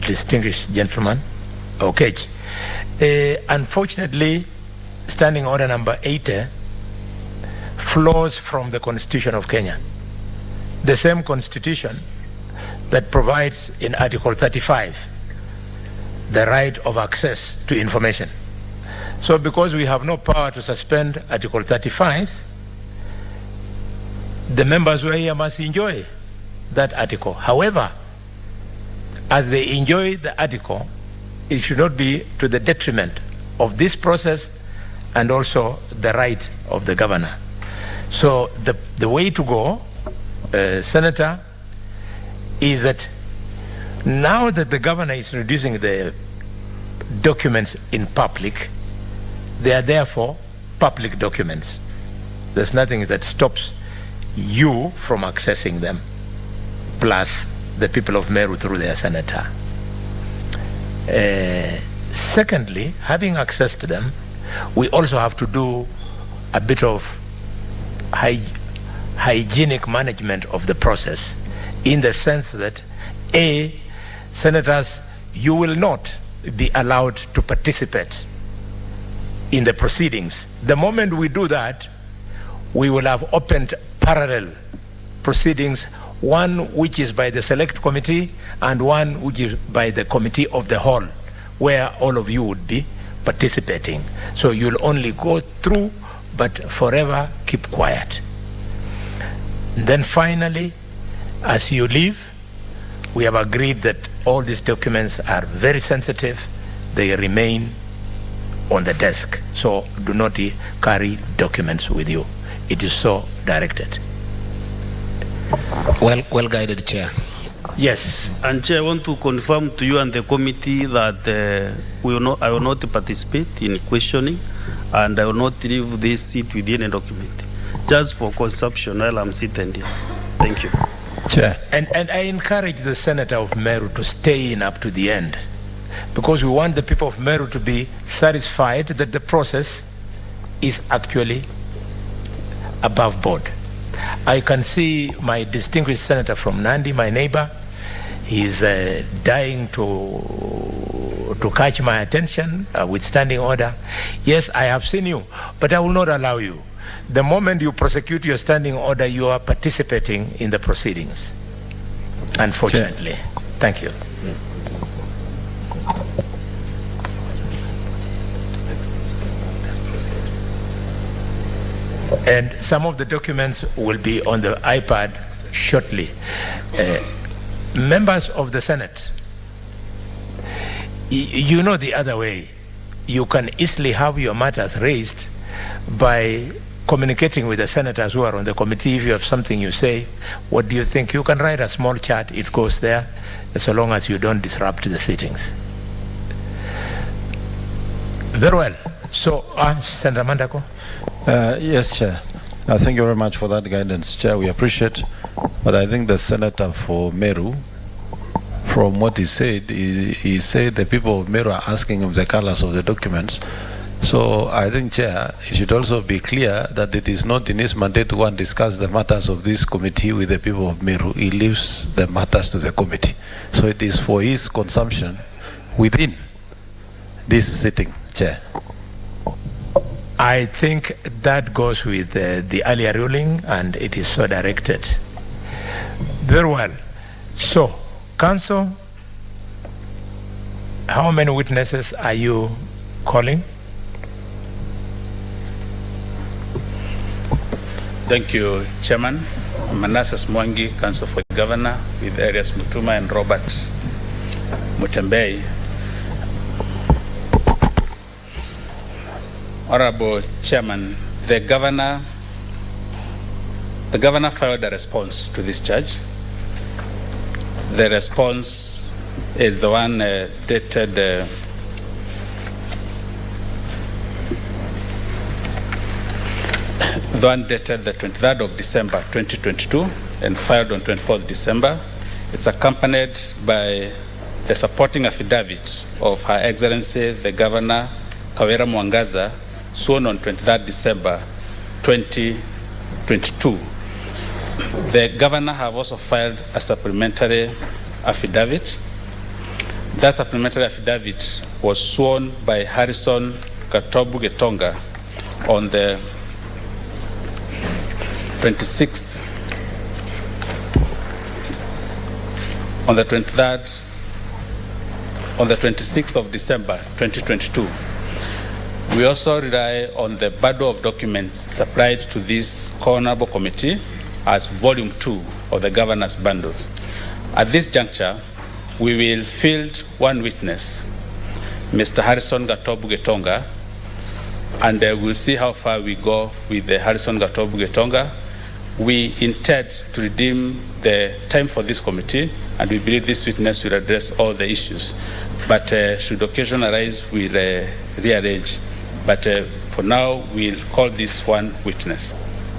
distinguished gentleman, okay. Unfortunately, Standing Order number 80 flows from the Constitution of Kenya. The same Constitution that provides in Article 35 the right of access to information. So because we have no power to suspend Article 35, the members who are here must enjoy that article. However, as they enjoy the article, it should not be to the detriment of this process and also the right of the governor. So the way to go, Senator, is that now that the governor is introducing the documents in public, they are therefore public documents. There's nothing that stops you from accessing them, plus the people of Meru through their senator. Secondly, having access to them, we also have to do a bit of hygienic management of the process, in the sense that, A, senators, you will not be allowed to participate in the proceedings. The moment we do that, we will have opened parallel proceedings, one which is by the select committee and one which is by the committee of the whole, where all of you would be participating. So you'll only go through, but forever keep quiet. Then finally, as you leave, we have agreed that all these documents are very sensitive. They remain on the desk. So do not carry documents with you. It is so directed. Well guided, Chair. Yes. And Chair, I want to confirm to you and the committee that I will not participate in questioning, and I will not leave this seat with any document, just for consumption while I'm sitting here. Thank you. Chair. And I encourage the Senator of Meru to stay in up to the end, because we want the people of Meru to be satisfied that the process is actually above board. I can see my distinguished senator from Nandi, my neighbor. He's dying to catch my attention with standing order. Yes, I have seen you, but I will not allow you. The moment you prosecute your standing order, you are participating in the proceedings, unfortunately. Chair. Thank you. And some of the documents will be on the iPad shortly. Members of the Senate, you know the other way. You can easily have your matters raised by communicating with the senators who are on the committee. If you have something you say, what do you think? You can write a small chat, it goes there, so long as you don't disrupt the sittings. Very well. So, Senator Mandako. Yes, Chair. Thank you very much for that guidance, Chair. We appreciate. But I think the Senator for Meru, from what he said the people of Meru are asking him the colors of the documents. So I think, Chair, it should also be clear that it is not in his mandate to go and discuss the matters of this committee with the people of Meru. He leaves the matters to the committee. So it is for his consumption within this sitting, Chair. I think that goes with the earlier ruling, and it is so directed. Very well. So, Council, how many witnesses are you calling? Thank you, Chairman. Manassas Mwangi, Council for the Governor, with Arias Mutuma and Robert Mutembei. Honorable Chairman, the Governor filed a response to this charge. The response is the one dated the 23rd of December 2022 and filed on 24th December. It's accompanied by the supporting affidavit of Her Excellency the Governor Kawira Mwangaza, sworn on 23rd December 2022. The Governor have also filed a supplementary affidavit. That supplementary affidavit was sworn by Harrison Katobu Getonga on the 26th, on the 26th of December 2022. We also rely on the bundle of documents supplied to this honorable committee as volume 2 of the governor's bundles. At this juncture, we will field one witness, Mr. Harrison Gatobu Getonga, and we'll see how far we go with the Harrison Gatobu Getonga. We intend to redeem the time for this committee, and we believe this witness will address all the issues. But should occasion arise, we'll rearrange. But for now, we'll call this one witness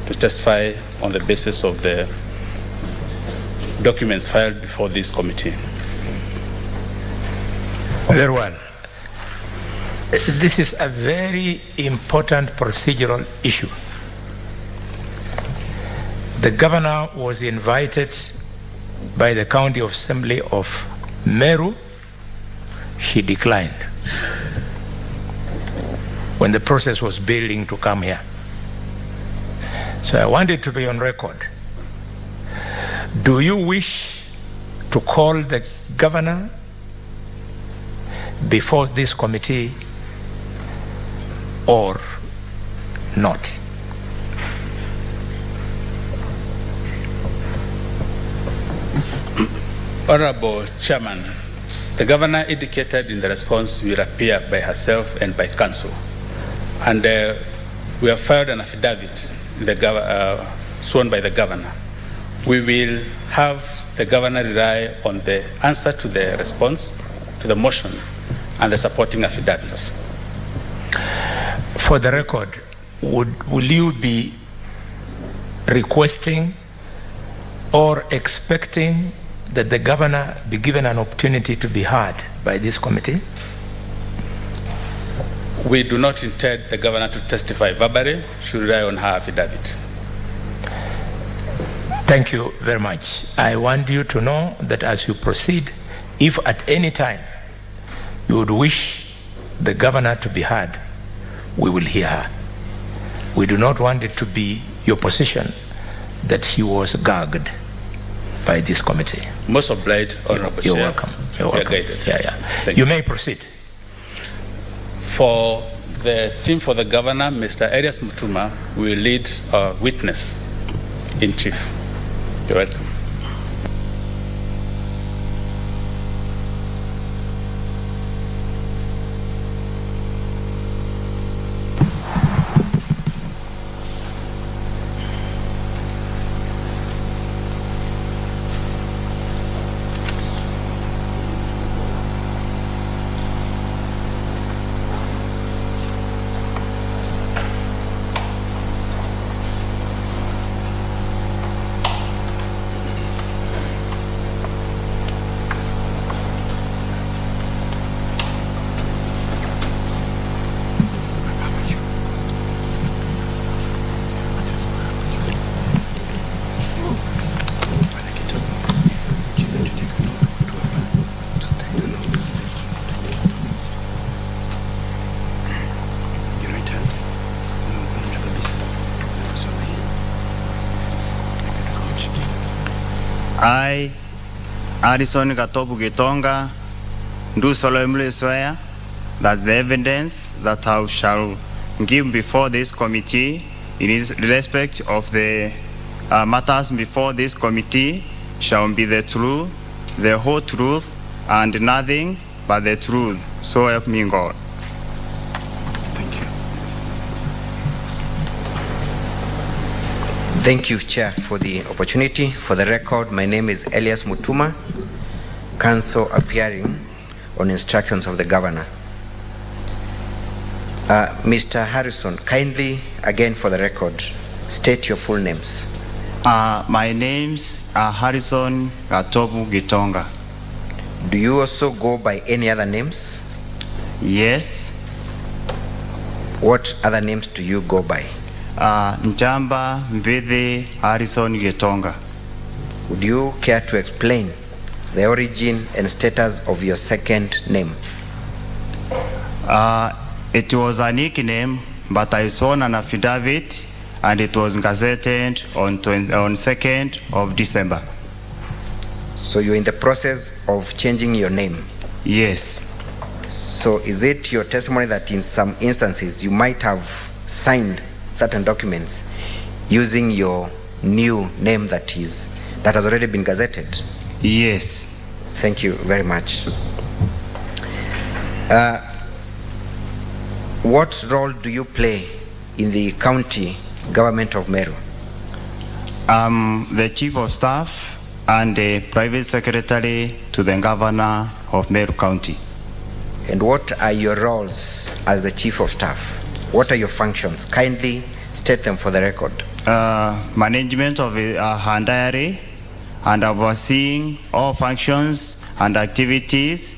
to testify on the basis of the documents filed before this committee. Very well. This is a very important procedural issue. The governor was invited by the County Assembly of Meru. She declined when the process was building to come here. So I wanted to be on record. Do you wish to call the governor before this committee or not? Honorable Chairman, the governor indicated in the response will appear by herself and by council. And we have filed an affidavit sworn by the governor. We will have the governor rely on the answer to the response, to the motion, and the supporting affidavits. For the record, will you be requesting or expecting that the governor be given an opportunity to be heard by this committee? We do not intend the governor to testify verbally. Should rely on her affidavit. Thank you very much. I want you to know that as you proceed, if at any time you would wish the governor to be heard, we will hear her. We do not want it to be your position that she was gagged by this committee. Most obliged, Honorable You're Chair. welcome. You're welcome. Guided. You may proceed. For the team for the governor, Mr. Arias Mutuma will lead a witness in chief. You're welcome. I, Addison Gatobu Gitonga, do solemnly swear that the evidence that I shall give before this committee in respect of the matters before this committee shall be the truth, the whole truth, and nothing but the truth. So help me God. Thank you. Thank you, Chair, for the opportunity. For the record, my name is Elias Mutuma, counsel appearing on instructions of the Governor. Mr. Harrison, kindly, again for the record, state your full names. My names are Harrison Gatobu Gitonga. Do you also go by any other names? Yes. What other names do you go by? Njamba Mvithi Harrison Gitonga. Would you care to explain the origin and status of your second name? It was a nickname, but I saw an affidavit and it was gazetted on 2nd of December. So you're in the process of changing your name? Yes. So is it your testimony that in some instances you might have signed certain documents using your new name that has already been gazetted? Yes. Thank you very much. What role do you play in the county government of Meru? I'm the Chief of Staff and the Private Secretary to the Governor of Meru County. And what are your roles as the Chief of Staff? What are your functions? Kindly state them for the record. Management of a diary and overseeing all functions and activities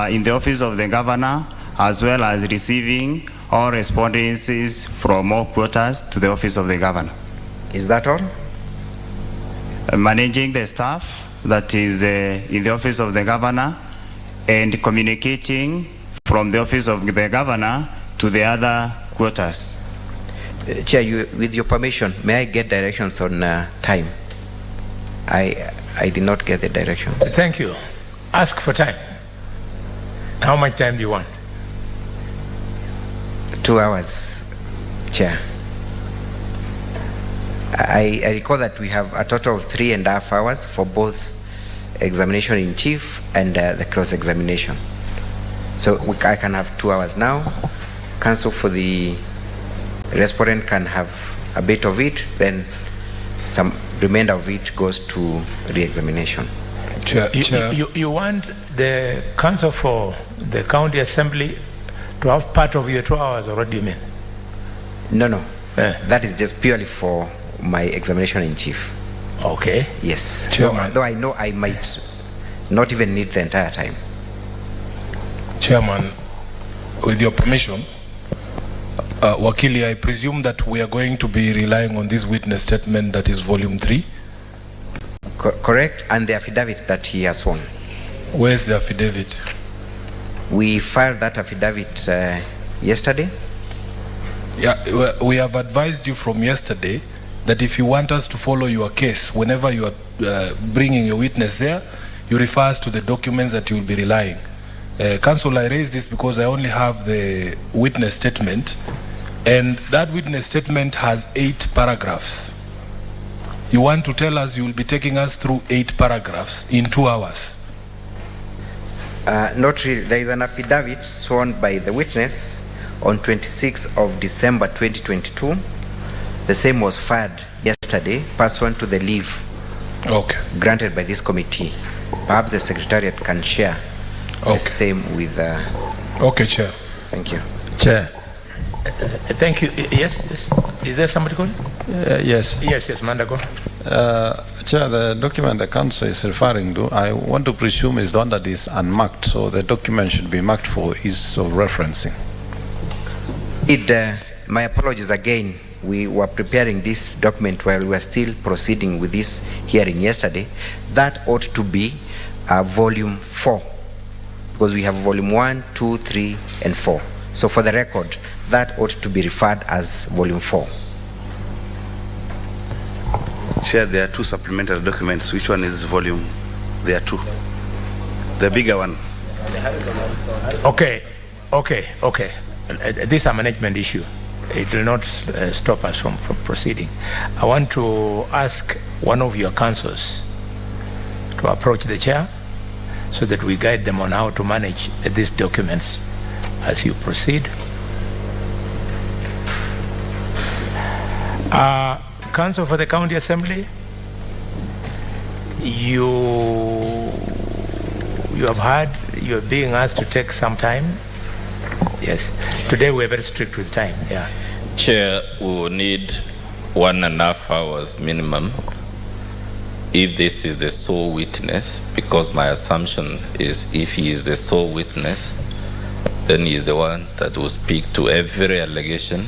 in the office of the Governor, as well as receiving all respondences from all quarters to the office of the Governor. Is that all? Managing the staff that is in the office of the Governor and communicating from the office of the Governor to the other quarters. Chair, with your permission, may I get directions on time? I did not get the directions. Thank you. Ask for time. How much time do you want? 2 hours, Chair. I recall that we have a total of 3.5 hours for both examination in chief and the cross-examination. So I can have 2 hours now. Counsel for the respondent can have a bit of it, then some remainder of it goes to re-examination. Chair. You want the counsel for the county assembly to have part of your 2 hours, or what do you mean? No. That is just purely for my examination in chief. Okay. Yes. Chairman. Though I know I might not even need the entire time. Chairman, with your permission, Wakili, I presume that we are going to be relying on this witness statement that is volume 3? Correct, and the affidavit that he has sworn. Where's the affidavit? We filed that affidavit yesterday. Yeah, we have advised you from yesterday that if you want us to follow your case, whenever you are bringing your witness there, you refer us to the documents that you will be relying. Counsel, I raise this because I only have the witness statement, and that witness statement has 8 paragraphs. You want to tell us you will be taking us through 8 paragraphs in 2 hours? Not really. There is an affidavit sworn by the witness on 26th of December 2022. The same was filed yesterday, pursuant to the leave granted by this committee. Perhaps the Secretariat can share the same with... Okay, Chair. Thank you. Chair. Thank you. Yes. Is there somebody calling? Yes. Yes, Mandago. Chair, the document the council is referring to, I want to presume is the one that is unmarked, so the document should be marked for ease of referencing. My apologies again. We were preparing this document while we were still proceeding with this hearing yesterday. That ought to be volume 4, because we have volume 1, 2, 3, and 4. So for the record, that ought to be referred as volume 4. Chair, there are two supplementary documents. Which one is volume? There are two. The bigger one. Okay. This is a management issue. It will not stop us from proceeding. I want to ask one of your councils to approach the chair so that we guide them on how to manage these documents as you proceed. Council for the County Assembly, you have heard, you're being asked to take some time. Yes. Today we're very strict with time. Yeah. Chair, we will need 1.5 hours minimum if this is the sole witness, because my assumption is if he is the sole witness, then he is the one that will speak to every allegation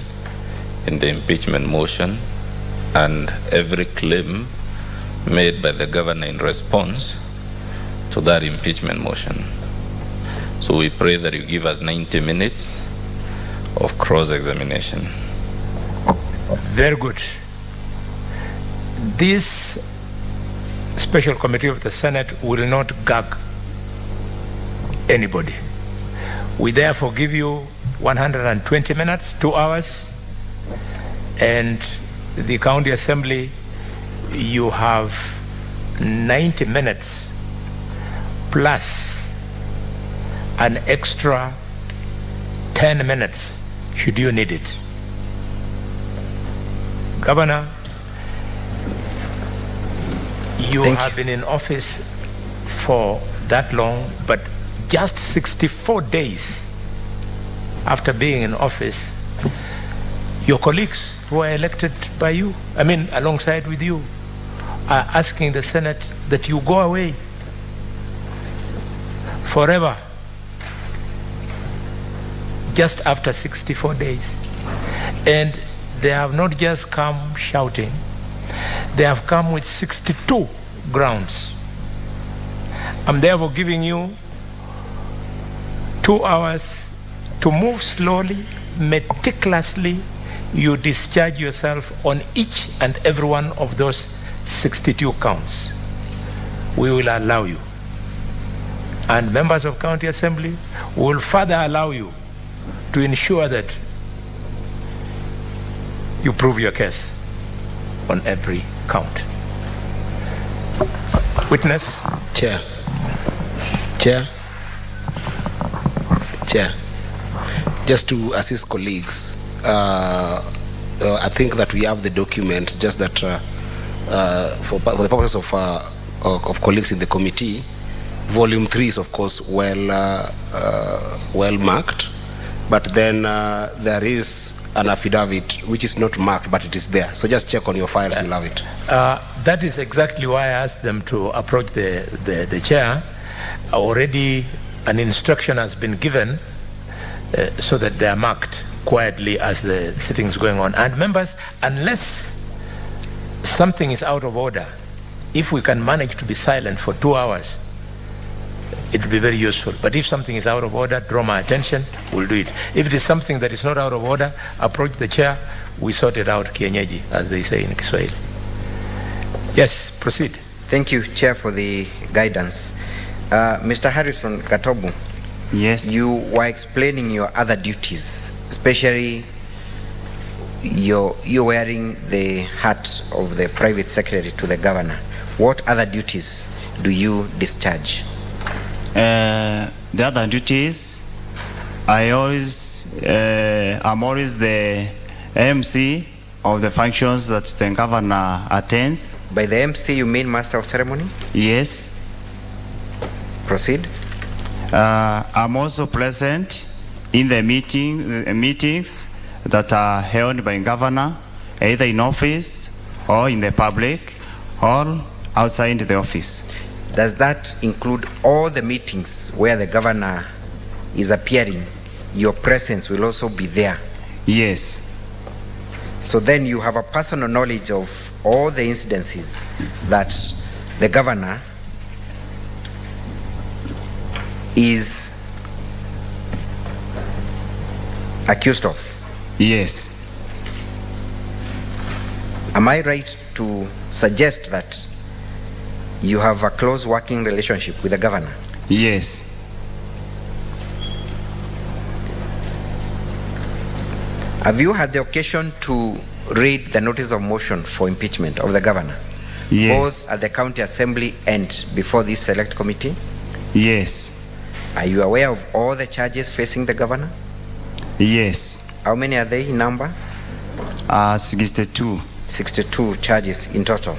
in the impeachment motion and every claim made by the governor in response to that impeachment motion. So we pray that you give us 90 minutes of cross-examination. Very good. This special committee of the Senate will not gag anybody. We therefore give you 120 minutes, 2 hours, and the County Assembly, you have 90 minutes plus an extra 10 minutes should you need it. Governor, you have been in office for that long, but just 64 days after being in office, your colleagues who are elected by you, alongside with you, are asking the Senate that you go away forever, just after 64 days. And they have not just come shouting, they have come with 62 grounds. I'm therefore giving you 2 hours to move slowly, meticulously. You discharge yourself on each and every one of those 62 counts. We will allow you. And members of County Assembly will further allow you to ensure that you prove your case on every count. Witness. Chair. Just to assist colleagues, I think that we have the document, just that for the purpose of colleagues in the committee, volume 3 is of course well marked, but then there is an affidavit which is not marked, but it is there. So just check on your files, you'll have it. That is exactly why I asked them to approach the chair. Already an instruction has been given so that they are marked quietly as the sitting is going on. And members, unless something is out of order, if we can manage to be silent for 2 hours, it will be very useful. But if something is out of order, draw my attention, we'll do it. If it is something that is not out of order, approach the chair, we sort it out kienyeji, as they say in Kiswahili. Yes, proceed. Thank you, Chair, for the guidance. Mr. Harrison Katobu. Yes. You were explaining your other duties, especially you're wearing the hat of the private secretary to the governor. What other duties do you discharge? The other duties, I'm always the MC of the functions that the governor attends. By the MC, you mean Master of Ceremony? Yes. Proceed. I'm also present in the meetings that are held by governor, either in office or in the public or outside the office. Does that include all the meetings where the governor is appearing? Your presence will also be there? Yes. So then you have a personal knowledge of all the incidences that the governor is accused of? Yes. Am I right to suggest that you have a close working relationship with the governor? Yes. Have you had the occasion to read the notice of motion for impeachment of the governor? Yes. Both at the county assembly and before this select committee? Yes. Are you aware of all the charges facing the governor? Yes. How many are they in number? 62. 62 charges in total.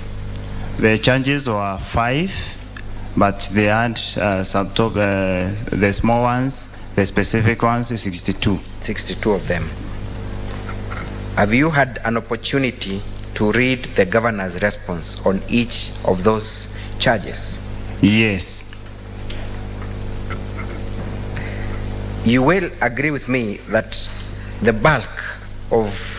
The charges were 5, but they had some top, the small ones, the specific ones, 62. 62 of them. Have you had an opportunity to read the governor's response on each of those charges? Yes. You will agree with me that the bulk of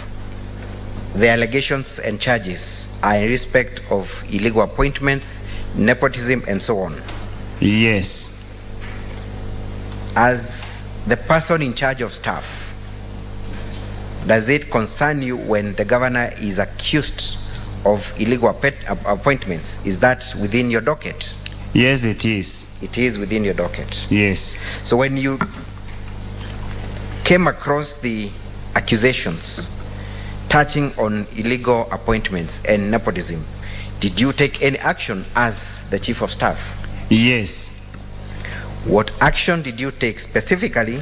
the allegations and charges are in respect of illegal appointments, nepotism, and so on. Yes. As the person in charge of staff, does it concern you when the governor is accused of illegal appointments? Is that within your docket? Yes, it is. It is within your docket. Yes. So when you came across the accusations touching on illegal appointments and nepotism, did you take any action as the chief of staff? Yes. What action did you take specifically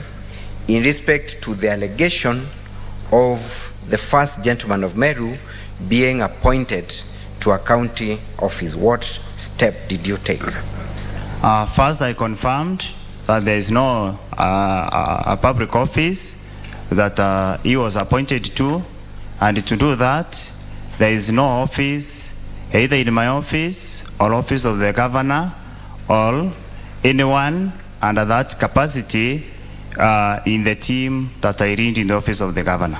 in respect to the allegation of the first gentleman of Meru being appointed to a county office? What step did you take? First, I confirmed that there is no a public office that he was appointed to, and to do that, there is no office, either in my office or office of the governor or anyone under that capacity in the team that I lead in the office of the governor.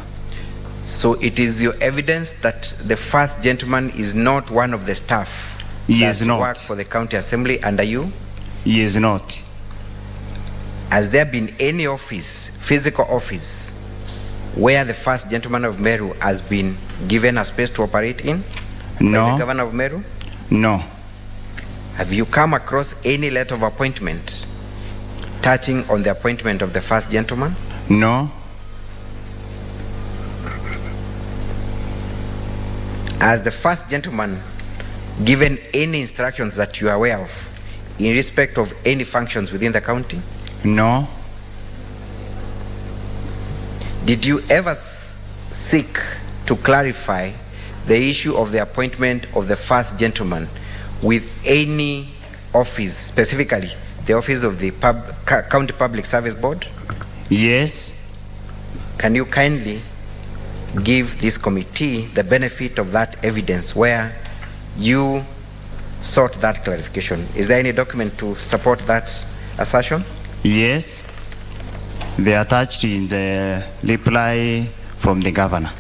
So it is your evidence that the first gentleman is not one of the staff that work for the county assembly under you? He is not. Has there been any office, physical office, where the first gentleman of Meru has been given a space to operate in? No. By the governor of Meru? No. Have you come across any letter of appointment touching on the appointment of the first gentleman? No. Has the first gentleman given any instructions that you are aware of in respect of any functions within the county? No. Did you ever seek to clarify the issue of the appointment of the first gentleman with any office, specifically the office of the County Public Service Board? Yes. Can you kindly give this committee the benefit of that evidence where you sought that clarification? Is there any document to support that assertion? Yes. They are attached in the reply from the governor.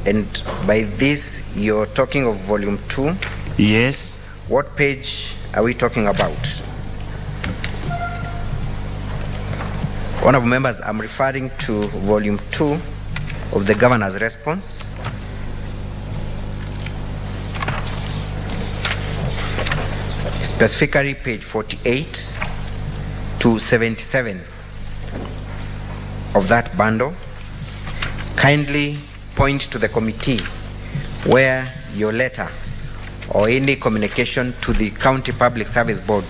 And by this, you're talking of volume 2? Yes. What page are we talking about? Honorable members, I'm referring to volume 2 of the governor's response. Specifically page 48 to 77 of that bundle. Kindly point to the committee where your letter or any communication to the County Public Service Board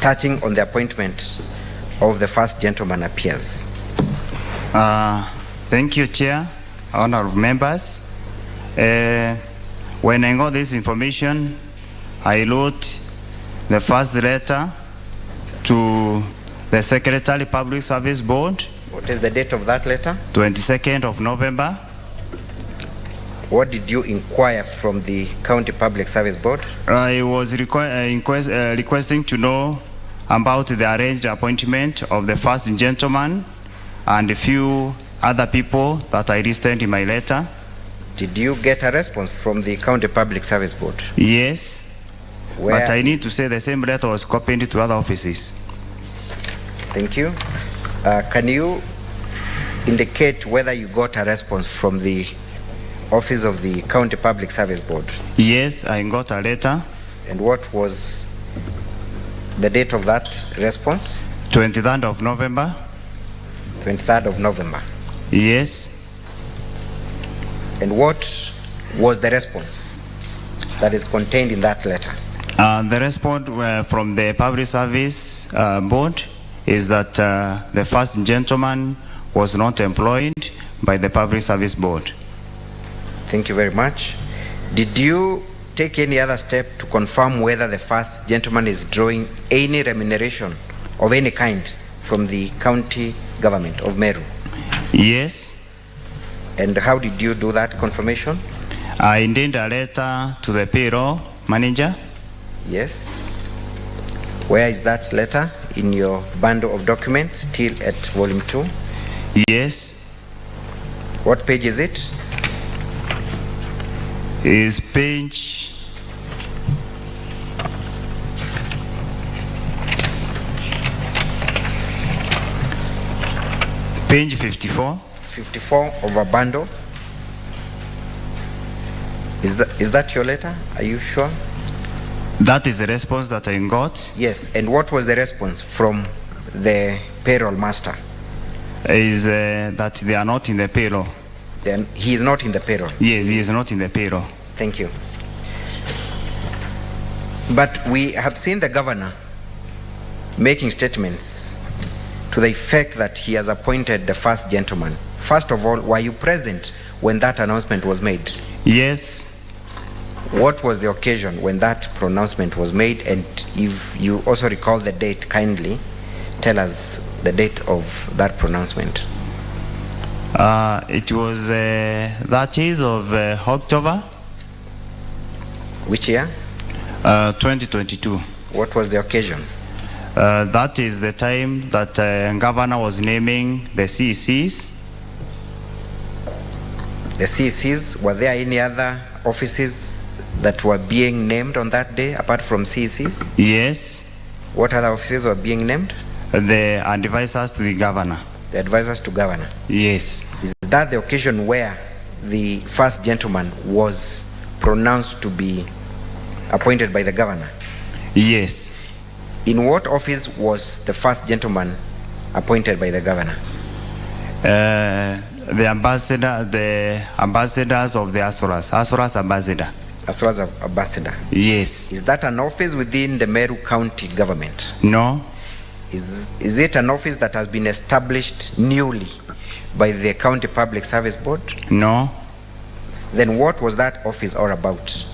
touching on the appointment of the first gentleman appears. Thank you, Chair, honorable members. When I got this information, I wrote the first letter to the Secretary Public Service Board. What is the date of that letter? 22nd of November. What did you inquire from the County Public Service Board? I was requesting to know about the arranged appointment of the first gentleman and a few other people that I listed in my letter. Did you get a response from the County Public Service Board? Yes. Where but I need to say the same letter was copied to other offices. Thank you. Can you indicate whether you got a response from the office of the County Public Service Board? Yes, I got a letter. And what was the date of that response? 23rd of November. 23rd of November. Yes. And what was the response that is contained in that letter? The response from the Public Service Board is that the first gentleman was not employed by the Public Service Board. Thank you very much. Did you take any other step to confirm whether the first gentleman is drawing any remuneration of any kind from the county government of Meru? Yes. And how did you do that confirmation? I indeed a letter to the payroll manager. Yes. Where is that letter? In your bundle of documents, still at volume 2? Yes. What page is it? Is page page 54. 54 of a bundle. Is that your letter? Are you sure? That is the response that I got. Yes. And what was the response from the payroll master? Is that they are not in the payroll. Then he is not in the payroll. Yes, he is not in the payroll. Thank you. But we have seen the governor making statements to the effect that he has appointed the first gentleman. First of all, were you present when that announcement was made? Yes. What was the occasion when that pronouncement was made? And if you also recall the date, kindly tell us the date of that pronouncement. It was 30th of October. Which year? 2022. What was the occasion? That is the time that governor was naming the CECs. The CECs, were there any other offices that were being named on that day apart from CECs? Yes. What other offices were being named? The advisors to the governor. The advisors to governor? Yes. Is that the occasion where the first gentleman was pronounced to be appointed by the governor? Yes. In what office was the first gentleman appointed by the governor? The ambassadors of the Asoras ambassador. Asoras ambassador? Yes. Is that an office within the Meru County government? No. Is it an office that has been established newly by the County Public Service Board? No. Then what was that office all about?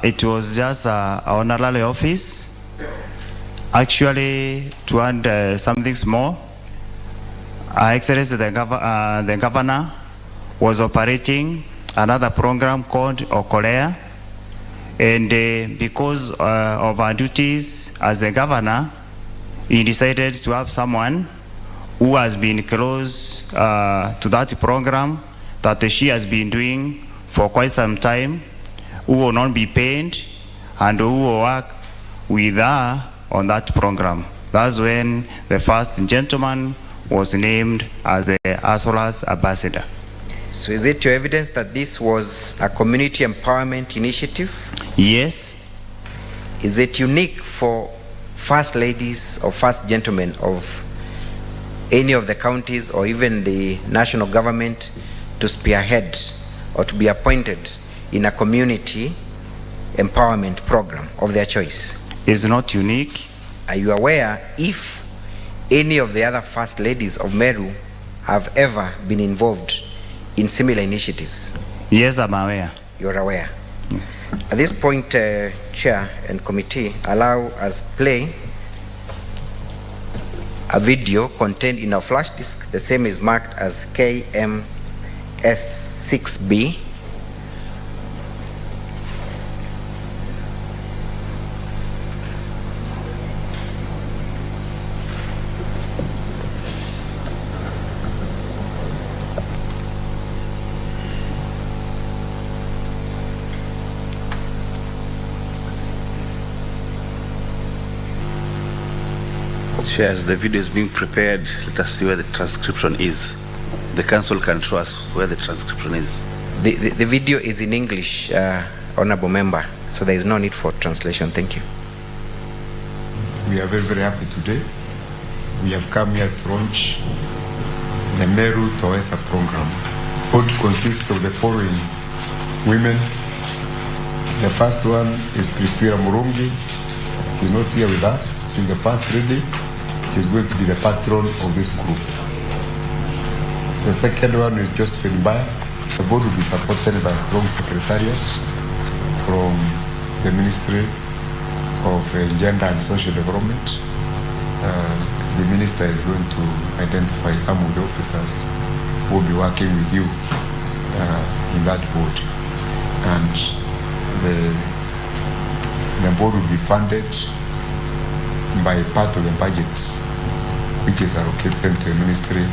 It was just an honorary office. Actually, to add something small, Excellency the governor was operating another program called Okolea, and because of our duties as the governor, he decided to have someone who has been close to that program that she has been doing for quite some time, who will not be paid and who will work with her on that program. That's when the first gentleman was named as the Asoras ambassador. So is it your evidence that this was a community empowerment initiative? Yes. Is it unique for first ladies or first gentlemen of any of the counties or even the national government to spearhead or to be appointed in a community empowerment program of their choice? It's not unique. Are you aware if any of the other first ladies of Meru have ever been involved in similar initiatives? Yes, I'm aware. You're aware. At this point, Chair and committee, allow us play a video contained in a flash disk. The same is marked as KMS6B. As the video is being prepared, let us see where the transcription is. The council can show us where the transcription is. The video is in English, Honorable Member, so there is no need for translation. Thank you. We are very, very happy today. We have come here to launch the Meru Toesa program. It consists of the following women. The first one is Priscilla Murungi. She's not here with us. She's the first lady. She's going to be the patron of this group. The second one is Josephine Bayer. The board will be supported by a strong secretariat from the Ministry of Gender and Social Development. The minister is going to identify some of the officers who will be working with you in that board. And the board will be funded by part of the budget which is allocated to the Ministry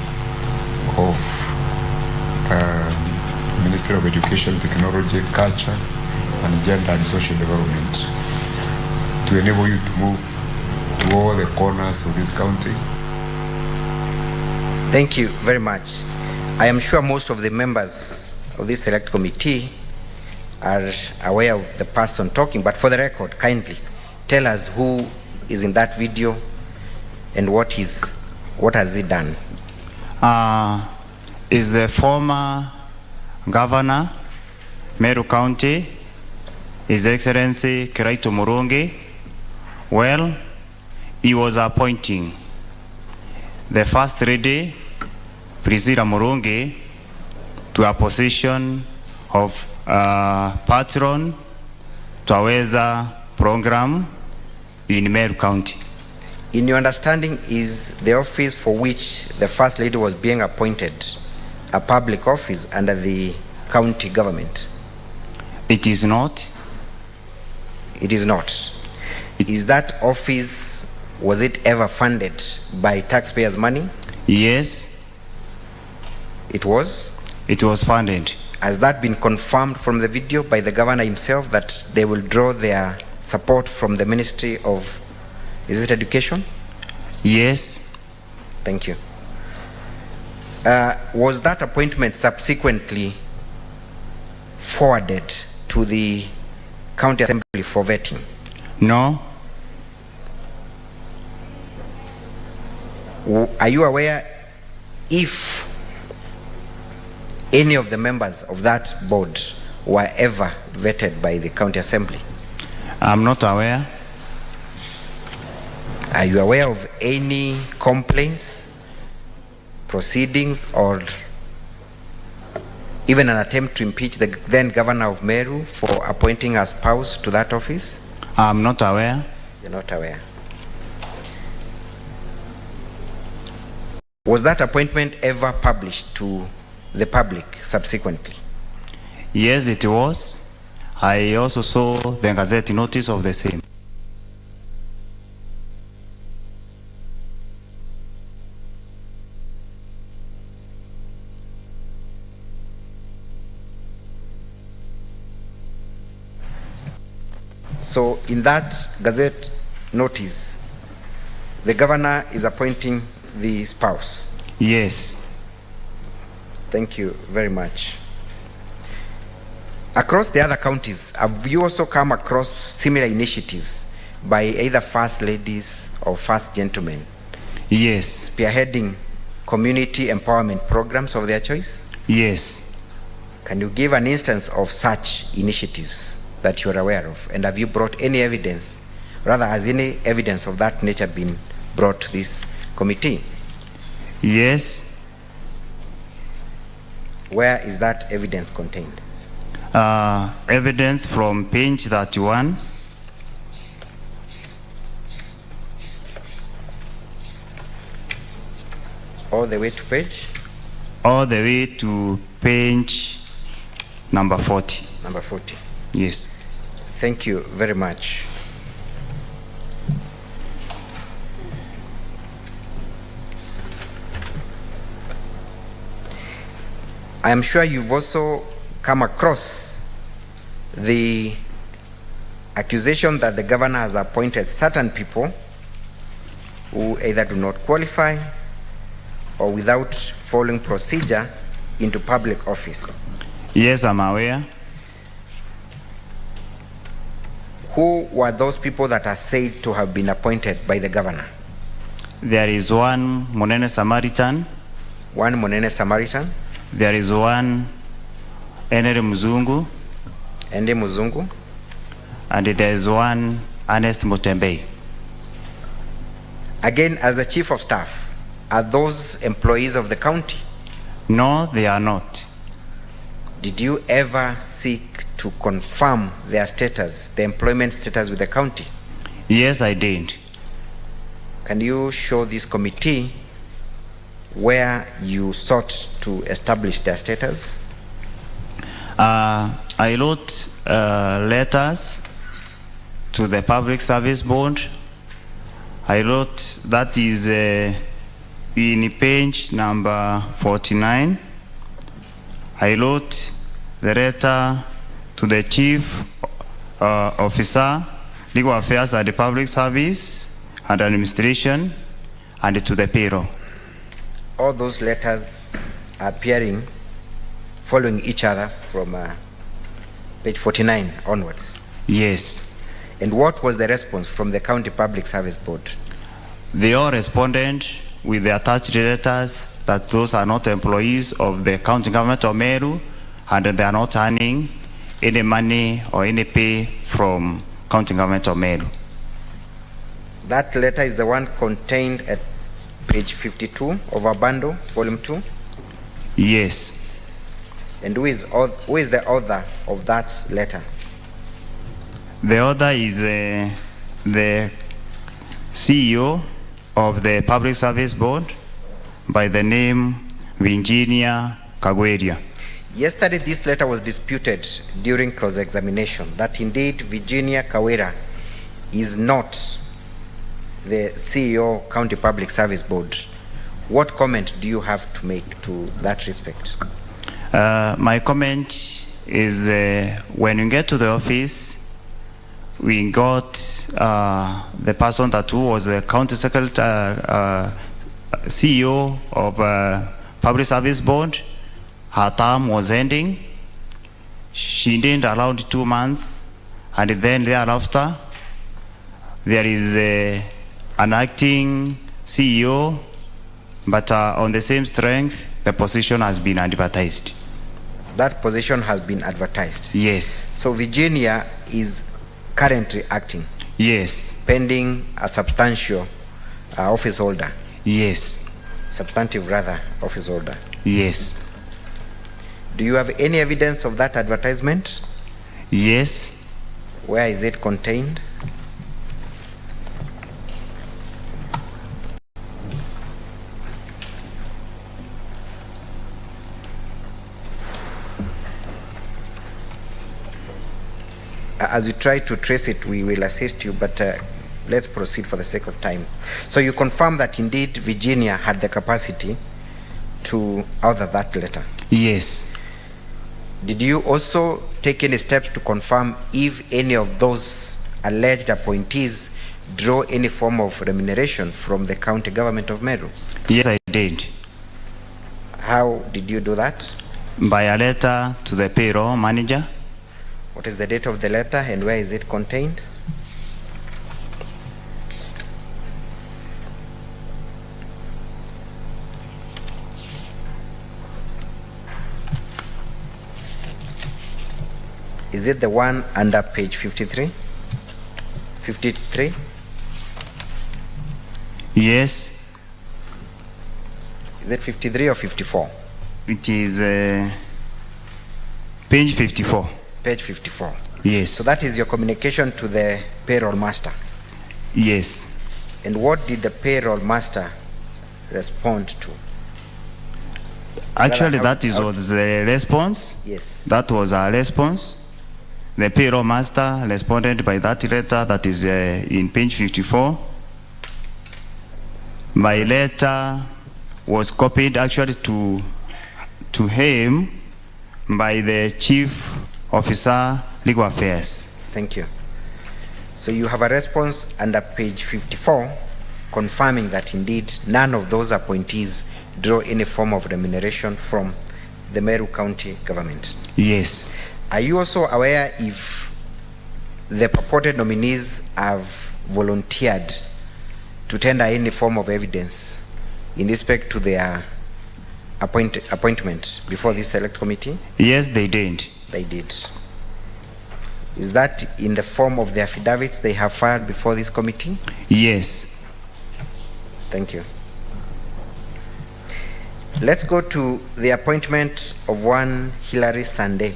of Education, Technology, Culture, and Gender and Social Development to enable you to move to all the corners of this county. Thank you very much. I am sure most of the members of this select committee are aware of the person talking, but for the record, kindly tell us who is in that video and what has he done? Is the former governor, Meru County, His Excellency Kiraito Murungi. Well, he was appointing the first lady, Priscilla Murungi, to a position of patron to Aweza program in Meru County. In your understanding, is the office for which the first lady was being appointed a public office under the county government? It is not. It is not. Is that office, was it ever funded by taxpayers' money? Yes. It was? It was funded. Has that been confirmed from the video by the governor himself that they will draw their support from the Ministry of, is it Education? Yes. Thank you. Was that appointment subsequently forwarded to the County Assembly for vetting? No. Are you aware if any of the members of that board were ever vetted by the County Assembly? I'm not aware. Are you aware of any complaints, proceedings, or even an attempt to impeach the then governor of Meru for appointing a spouse to that office? I'm not aware. You're not aware. Was that appointment ever published to the public subsequently? Yes, it was. I also saw the Gazette notice of the same. So in that Gazette notice, the governor is appointing the spouse? Yes. Thank you very much. Across the other counties, have you also come across similar initiatives by either first ladies or first gentlemen? Yes. Spearheading community empowerment programs of their choice? Yes. Can you give an instance of such initiatives that you are aware of? And have you brought any evidence, rather has any evidence of that nature been brought to this committee? Yes. Where is that evidence contained? Evidence from page 31. All the way to page? All the way to page number 40. Number 40. Yes. Thank you very much. I am sure you've also come across the accusation that the governor has appointed certain people who either do not qualify or without following procedure into public office. Yes, I'm aware. Who were those people that are said to have been appointed by the governor? There is one Monene Samaritan. One Monene Samaritan. There is one Enere Muzungu. Ende Muzungu. And there is one Ernest Mutembei. Again, as the chief of staff, are those employees of the county? No, they are not. Did you ever seek to confirm their status, the employment status with the county? Yes, I did. Can you show this committee where you sought to establish their status? I wrote letters to the Public Service Board. I wrote, that is in page number 49. I wrote the letter to the Chief Officer, Legal Affairs at the Public Service and Administration, and to the payroll. All those letters are appearing, following each other from page 49 onwards? Yes. And what was the response from the County Public Service Board? They all responded with the attached letters that those are not employees of the county government of Meru and they are not earning any money or any pay from county government of Meru. That letter is the one contained at page 52 of our bundle, volume 2? Yes. And who is the author of that letter? The author is the CEO of the Public Service Board by the name Virginia Kagweria. Yesterday, this letter was disputed during cross-examination that indeed Virginia Kawera is not the CEO County Public Service Board. What comment do you have to make to that respect? My comment is when you get to the office, we got the person that who was the county secretary, CEO of Public Service Board. Her term was ending. She didn't allow 2 months, and then thereafter, there is an acting CEO, but on the same strength, the position has been advertised. That position has been advertised? Yes. So Virginia is currently acting? Yes. Pending a substantial office holder? Yes. Substantive rather, office holder? Yes. Do you have any evidence of that advertisement? Yes. Where is it contained? As you try to trace it, we will assist you, but let's proceed for the sake of time. So you confirm that indeed Virginia had the capacity to author that letter? Yes. Did you also take any steps to confirm if any of those alleged appointees draw any form of remuneration from the county government of Meru? Yes, I did. How did you do that? By a letter to the payroll manager. What is the date of the letter and where is it contained? Is it the one under page 53? 53? Yes. Is it 53 or 54? It is page 54. Page 54. Yes. So that is your communication to the payroll master? Yes. And what did the payroll master respond to? Actually, that was the response. Yes. That was our response. The payroll master responded by that letter that is in page 54. My letter was copied actually to him by the Chief Officer, Legal Affairs. Thank you. So you have a response under page 54 confirming that indeed none of those appointees draw any form of remuneration from the Meru County government? Yes. Are you also aware if the purported nominees have volunteered to tender any form of evidence in respect to their appointment before this select committee? Yes, they did. They did. Is that in the form of the affidavits they have filed before this committee? Yes. Thank you. Let's go to the appointment of one Hilary Sande.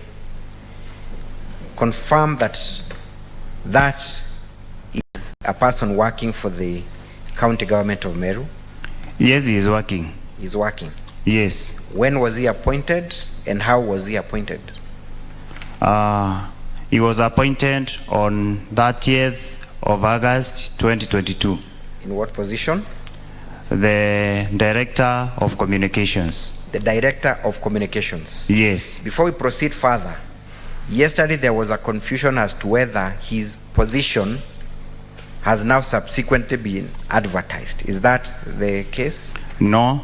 Confirm that that is a person working for the county government of Meru? Yes, he is working. He's working. Yes. When was he appointed and how was he appointed? He was appointed on 30th of August 2022. In what position? The Director of Communications. The Director of Communications. Yes. Before we proceed further, yesterday there was a confusion as to whether his position has now subsequently been advertised. Is that the case? No.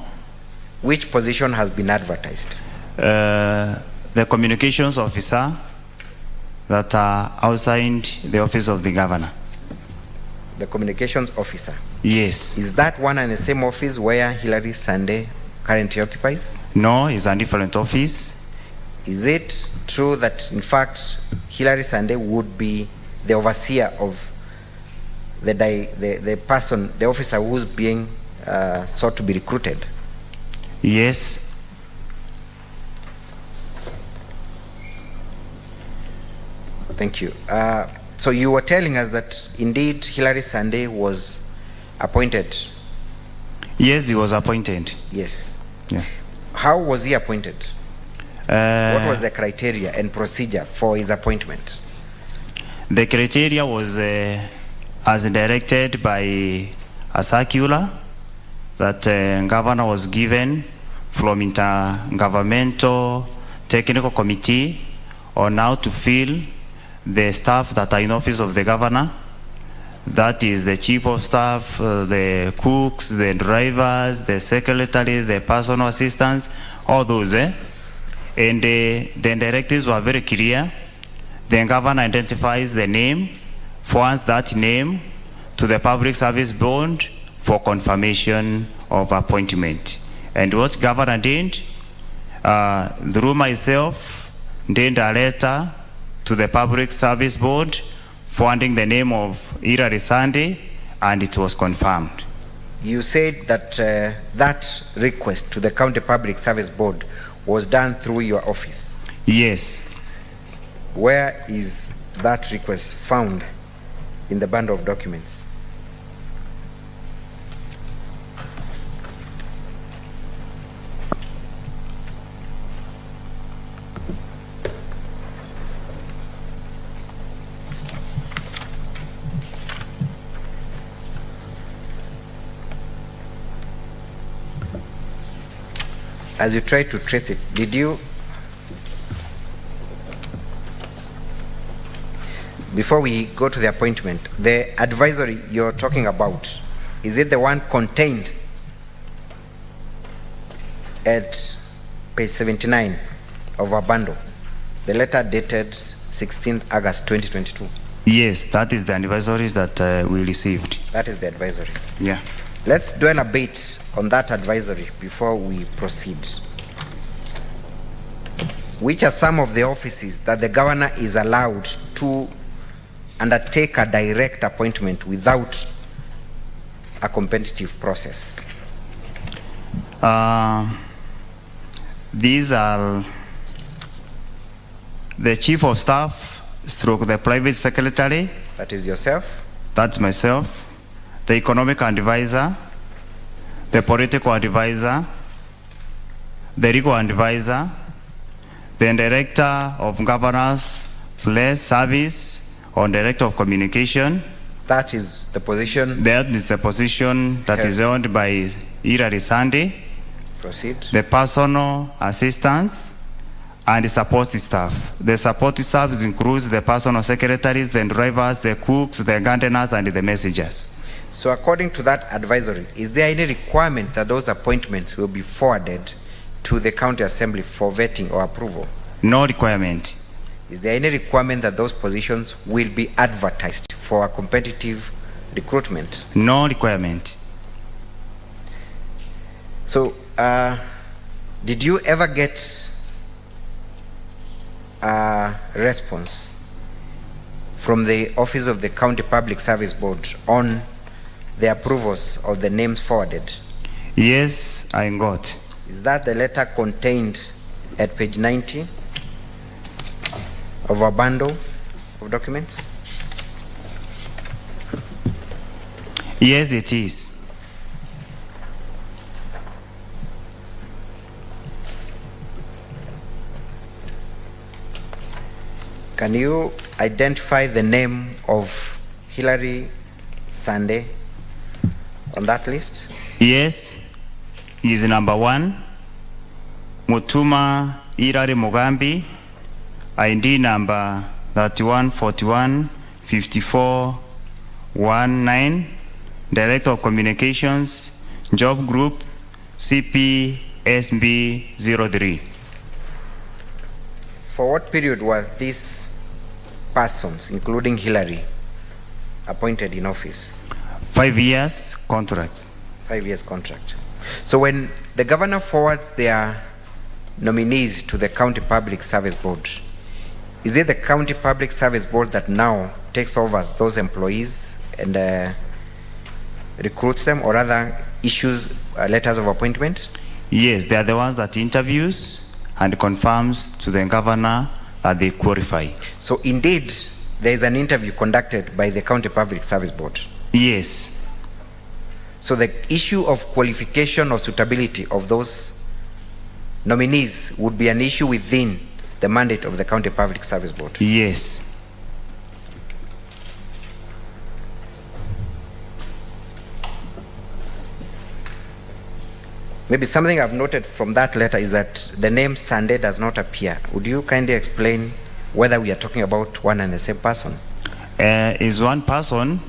Which position has been advertised? The communications officer that are outside the office of the governor. The communications officer? Yes. Is that one and the same office where Hilary Sande currently occupies? No, it's a different office. Is it true that in fact Hilary Sande would be the overseer of the person, the officer who's being sought to be recruited? Yes. Thank you. So you were telling us that indeed Hilary Sande was appointed? Yes, he was appointed. Yes. Yeah. How was he appointed? What was the criteria and procedure for his appointment? The criteria was as directed by a circular that governor was given from intergovernmental technical committee on how to fill the staff that are in office of the governor. That is the chief of staff, the cooks, the drivers, the secretary, the personal assistants, all those. And the directives were very clear. The governor identifies the name, forwards that name to the Public Service Board for confirmation of appointment. And what governor did, through myself, did a letter to the Public Service Board forwarding the name of Hilary Sande, and it was confirmed. You said that that request to the County Public Service Board was done through your office? Yes. Where is that request found in the bundle of documents? As you try to trace it, did you, before we go to the appointment, the advisory you're talking about, is it the one contained at page 79 of our bundle, the letter dated 16th August 2022? Yes, that is the advisory that we received. That is the advisory. Yeah. Let's dwell a bit on that advisory before we proceed. Which are some of the offices that the governor is allowed to undertake a direct appointment without a competitive process? These are the chief of staff, stroke the private secretary. That is yourself? That's myself. The economic advisor, the political advisor, the legal advisor, the director of governance, place service, or director of communication. That is the position? That is the position that is held by Hilary Sande. Proceed. The personal assistants and the support staff. The support staff includes the personal secretaries, the drivers, the cooks, the gardeners, and the messengers. So according to that advisory, is there any requirement that those appointments will be forwarded to the county assembly for vetting or approval? No requirement. Is there any requirement that those positions will be advertised for a competitive recruitment? No requirement. So, did you ever get a response from the Office of the County Public Service Board on the approvals of the names forwarded? Yes, I got. Is that the letter contained at page 90 of our bundle of documents? Yes, it is. Can you identify the name of Hilary Sande on that list? Yes, he is number 1. Mutuma Irari Mugambi, ID number 31415419, Director of Communications, Job Group, CPSB03. For what period were these persons, including Hillary, appointed in office? 5 years contract. 5 years contract. So when the governor forwards their nominees to the County Public Service Board, is it the County Public Service Board that now takes over those employees and recruits them, or rather issues letters of appointment? Yes, they are the ones that interviews and confirms to the governor that they qualify. So indeed, there is an interview conducted by the County Public Service Board? Yes. So the issue of qualification or suitability of those nominees would be an issue within the mandate of the County Public Service Board? Yes. Maybe something I've noted from that letter is that the name Sande does not appear. Would you kindly explain whether we are talking about one and the same person? Is one person.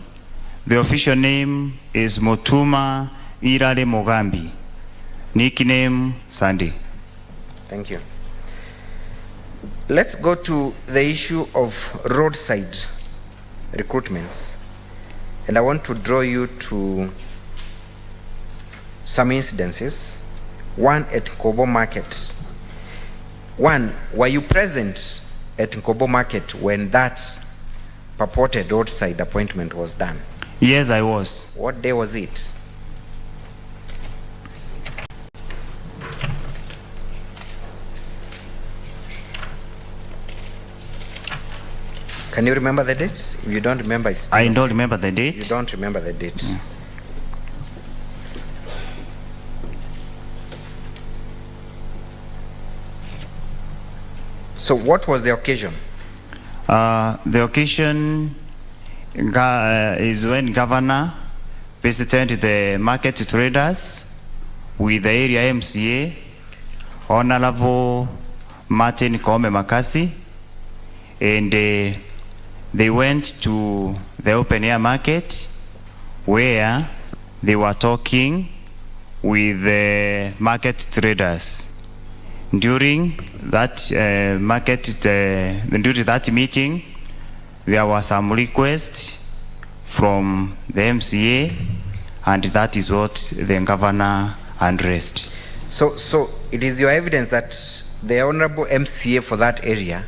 The official name is Mutuma Irale Mugambi. Nickname Sande. Thank you. Let's go to the issue of roadside recruitments. And I want to draw you to some incidences. One at Nkobo Market. One, were you present at Nkobo Market when that purported roadside appointment was done? Yes, I was. What day was it? Can you remember the date? If you don't remember, it's I don't remember the date. You don't remember the date. So what was the occasion? The occasion is when governor visited the market traders with the area MCA, Honorable Martin Kome Makasi, and they went to the open air market where they were talking with the market traders. During that during that meeting, there was some request from the MCA, and that is what the governor addressed. So it is your evidence that the honorable MCA for that area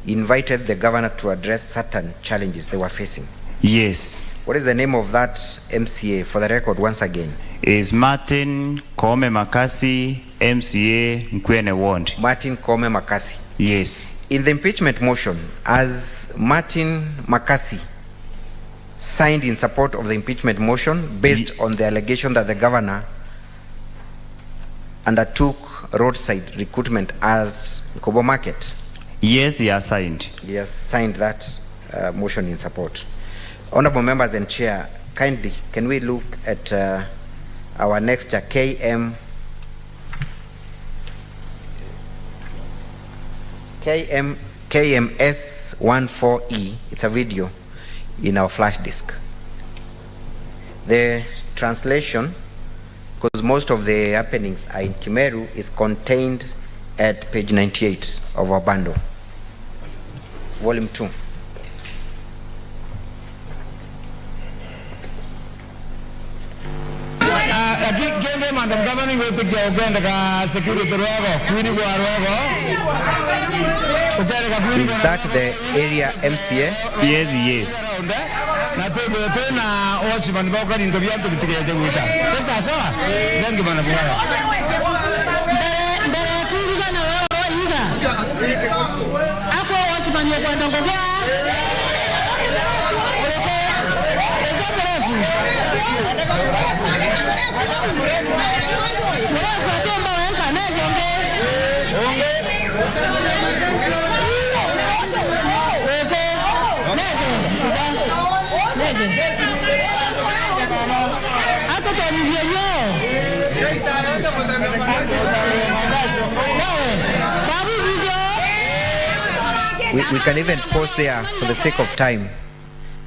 invited the governor to address certain challenges they were facing? Yes. What is the name of that MCA for the record once again? Is Martin Kome Makasi, MCA Nkwene Ward. Martin Kome Makasi. Yes. In the impeachment motion, as Martin Makasi signed in support of the impeachment motion based on the allegation that the governor undertook roadside recruitment as Nkobo Market? Yes, he has signed. He has signed that motion in support. Honorable members and chair, kindly, can we look at our next KMS 14E. It's a video in our flash disk. The translation because most of the happenings are in Kimeru, is contained at page 98 of our bundle, volume 2. Is that the area MCA? Yes, yes. We can even pause there for the sake of time.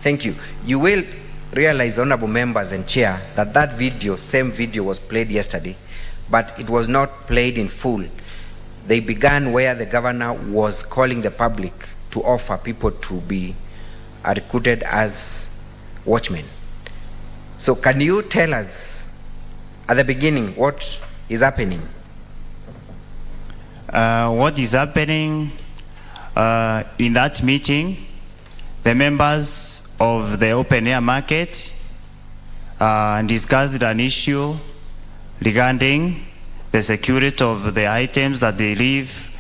Thank you. You will realize, honorable members and chair, that that video, same video, was played yesterday, but it was not played in full. They began where the governor was calling the public to offer people to be recruited as watchmen. So can you tell us at the beginning what is happening? What is happening in that meeting? The members of the open air market discussed an issue regarding the security of the items that they leave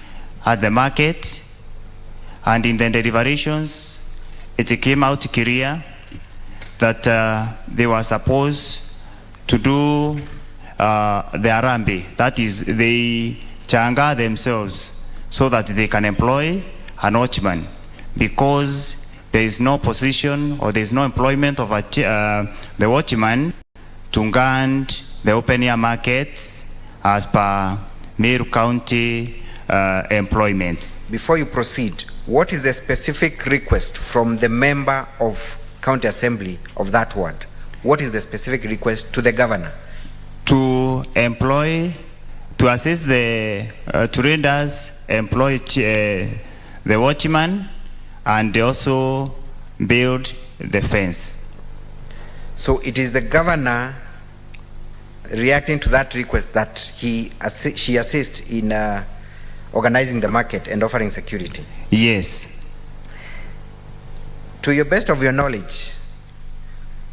at the market, and in the deliberations it came out clear that they were supposed to do the arambe, that is, they changa themselves so that they can employ an watchman, because there is no position or there is no employment of the watchman to guard the open air markets as per Meru County employment. Before you proceed, what is the specific request from the member of County Assembly of that ward? What is the specific request to the governor? To employ, to assist the traders, employ the watchman, and also build the fence. So it is the governor reacting to that request that she assists in organizing the market and offering security? Yes. To your best of your knowledge,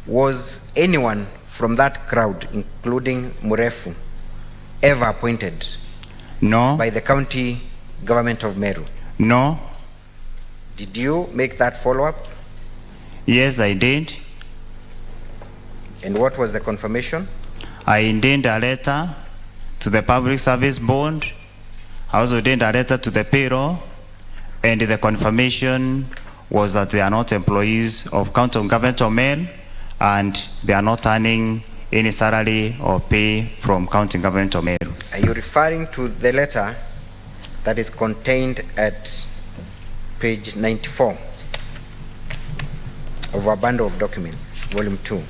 was anyone from that crowd, including Murefu, ever appointed? No. By the county government of Meru? No. Did you make that follow-up? Yes, I did. And what was the confirmation? I indeed a letter to the Public Service Board. I also did a letter to the payroll, and the confirmation was that they are not employees of County Government of Meru, and they are not earning any salary or pay from County Government of Meru. Are you referring to the letter that is contained at page 94 of our bundle of documents, volume 2?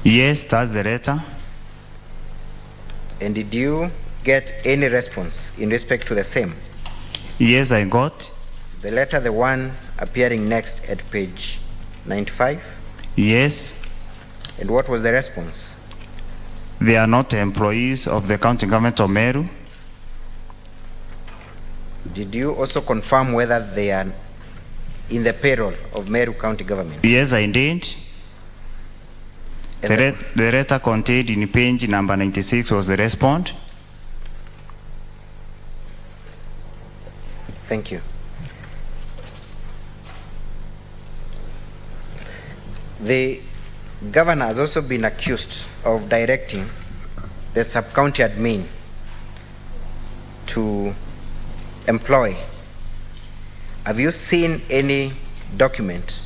Yes, that's the letter. And did you get any response in respect to the same? Yes, I got. The letter, the one appearing next at page 95? Yes. And what was the response? They are not employees of the County Government of Meru. Did you also confirm whether they are in the payroll of Meru County Government? Yes, I did. The letter contained in page number 96 was the response. Thank you. The governor has also been accused of directing the sub-county admin to employ. Have you seen any document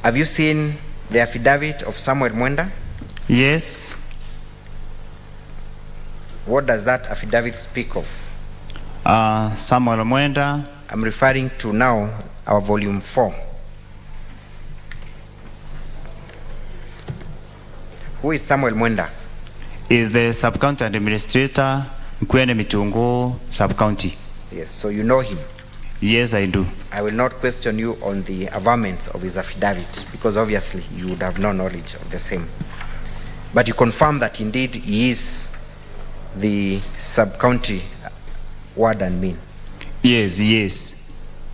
Have you seen the affidavit of Samuel Mwenda? Yes. What does that affidavit speak of? Samuel Mwenda. I'm referring to now our volume 4. Who is Samuel Mwenda? Is the sub-county administrator, Nkwene Mitungu, sub-county. Yes, so you know him? Yes, I do. I will not question you on the averments of his affidavit, because obviously you would have no knowledge of the same. But you confirm that indeed he is the sub-county ward and mean? Yes, yes.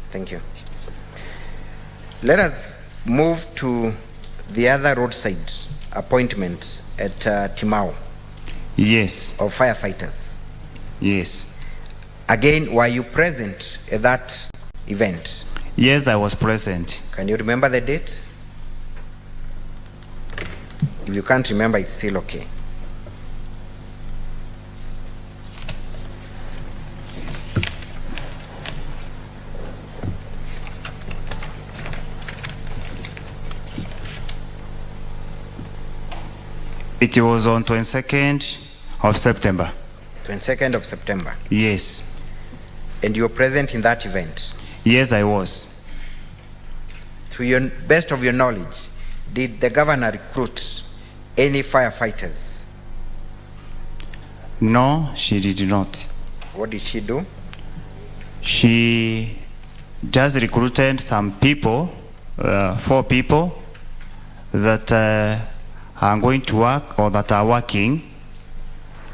Thank you. Let us move to the other roadside appointment at Timau. Yes. Of firefighters. Yes. Again, were you present at that event? Yes, I was present. Can you remember the date? If you can't remember, it's still okay. It was on 22nd of September. 22nd of September? Yes. And you were present in that event? Yes, I was. To your best of your knowledge, did the governor recruit any firefighters? No, she did not. What did she do? She just recruited some people, 4 people that are going to work or that are working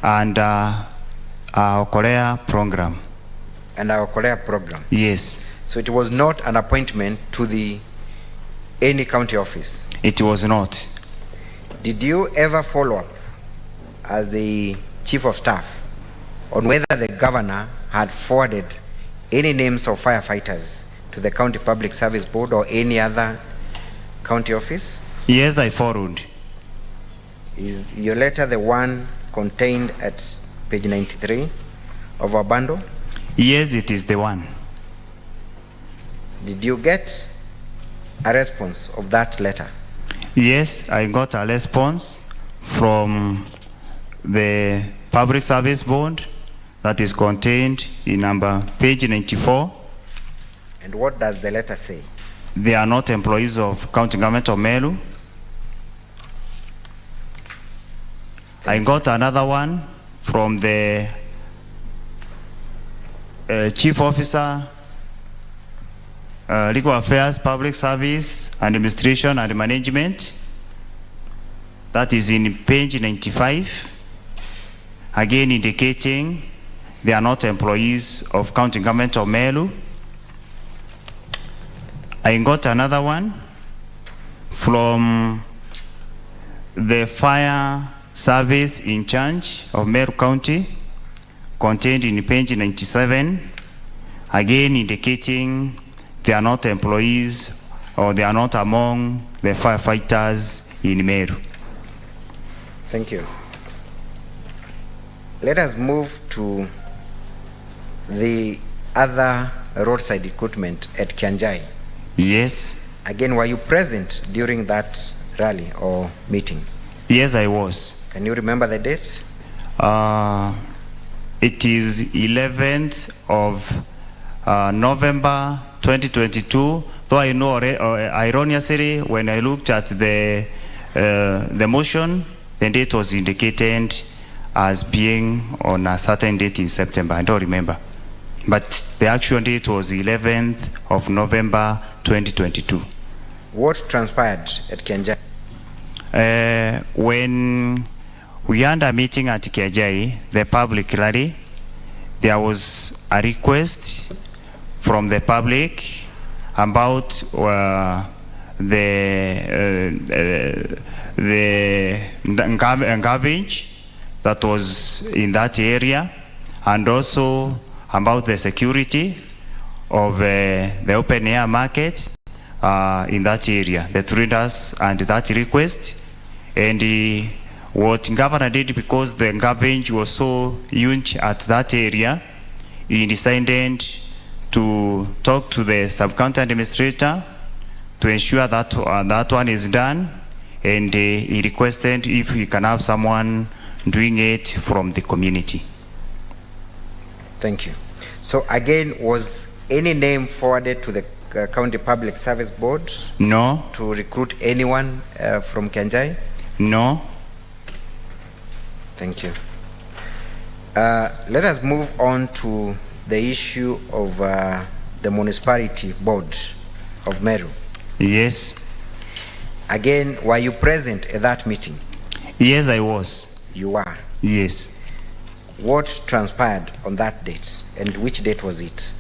and our Korea program. And our Korea program? Yes. So it was not an appointment to any county office? It was not. Did you ever follow up as the chief of staff on whether the governor had forwarded any names of firefighters to the County Public Service Board or any other county office? Yes, I followed. Is your letter the one contained at page 93 of our bundle? Yes, it is the one. Did you get a response of that letter? Yes, I got a response from the Public Service Board that is contained in page 94. And what does the letter say? They are not employees of County Government of Meru. I got another one from the Chief Officer, Legal Affairs, Public Service, Administration and Management. That is in page 95. Again indicating they are not employees of County Government of Meru. I got another one from the Fire Service in charge of Meru County, contained in page 97, again indicating they are not employees or they are not among the firefighters in Meru. Thank you. Let us move to the other roadside equipment at Kianjai. Yes. Again, were you present during that rally or meeting? Yes, I was. Can you remember the date? It is 11th of November 2022. Though I know ironically when I looked at the motion, the date was indicated as being on a certain date in September. I don't remember. But the actual date was 11th of November 2022. What transpired at Kianjai? When we had a meeting at Kianjai, the public rally, there was a request from the public about the garbage that was in that area, and also about the security of the open air market in that area, the traders and that request. And what governor did, because the garbage was so huge at that area, he decided to talk to the sub-county administrator to ensure that that one is done, and he requested if we can have someone doing it from the community. Thank you. So again, was any name forwarded to the County Public Service Board? No. To recruit anyone from Kenjai? No. Thank you. Let us move on to the issue of the municipality board of Meru. Yes. Again, were you present at that meeting? Yes, I was. You were? Yes. What transpired on that date, and which date was it?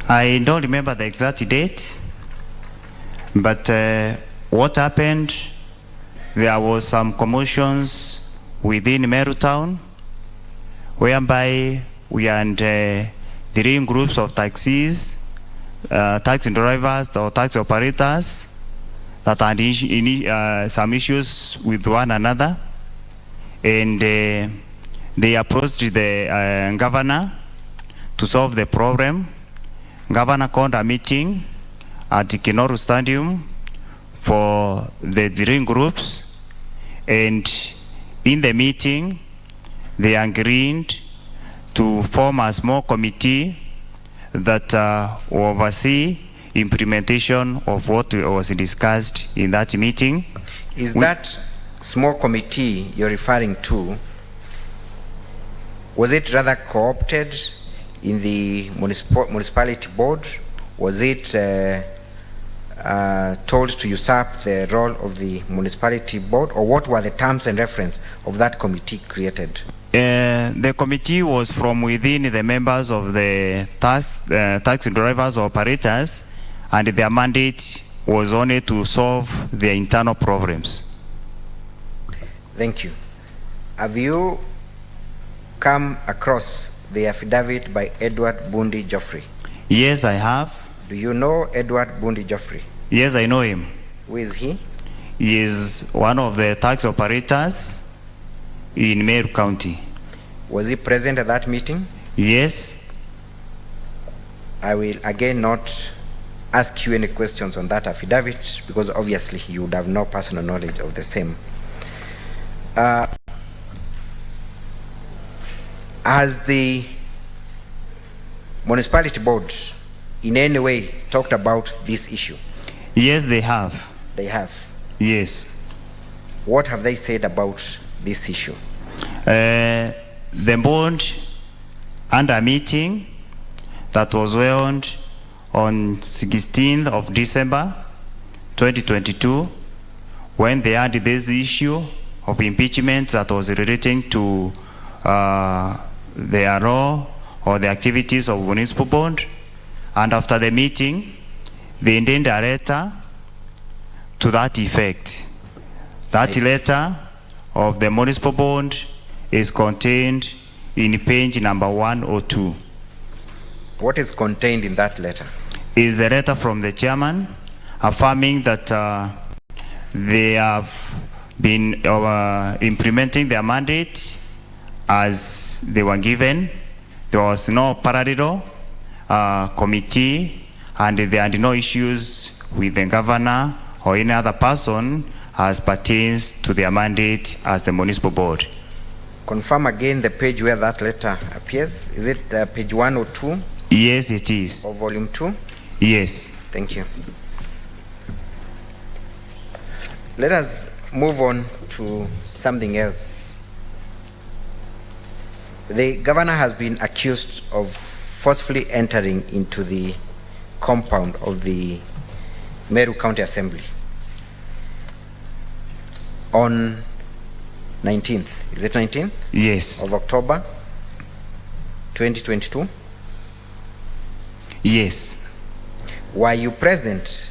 I don't remember the exact date, but what happened, there was some commotions within Meru town, whereby we had 3 groups of taxis, taxi drivers or taxi operators that had some issues with one another, and they approached the governor to solve the problem. Governor called a meeting at Kinoru Stadium for the 3 groups, and in the meeting they agreed to form a small committee that will oversee implementation of what was discussed in that meeting. Is that small committee you're referring to, was it rather co-opted in the municipality board? Was it told to usurp the role of the municipality board, or what were the terms and reference of that committee created? The committee was from within the members of the taxi drivers or operators, and their mandate was only to solve their internal problems. Thank you. Have you come across the affidavit by Edward Bundi Joffrey? Yes, I have. Do you know Edward Bundi Joffrey? Yes, I know him. Who is he? He is one of the tax operators in Meru County. Was he present at that meeting? Yes. I will again not ask you any questions on that affidavit, because obviously you would have no personal knowledge of the same. Has the municipality board in any way talked about this issue? Yes, they have. They have? Yes. What have they said about this issue? The board had a meeting that was held on 16th of December 2022, when they had this issue of impeachment that was relating to their role or the activities of municipal board. And after the meeting, they intended a letter to that effect. That letter of the municipal board is contained in page number 102. What is contained in that letter? Is the letter from the chairman affirming that they have been implementing their mandate as they were given. There was no parallel committee, and they had no issues with the governor or any other person as pertains to their mandate as the municipal board. Confirm again the page where that letter appears. Is it page 102? Yes, it is. Or volume 2? Yes. Thank you. Let us move on to something else. The governor has been accused of forcefully entering into the compound of the Meru County Assembly on 19th, is it 19th? Yes. Of October 2022? Yes. Were you present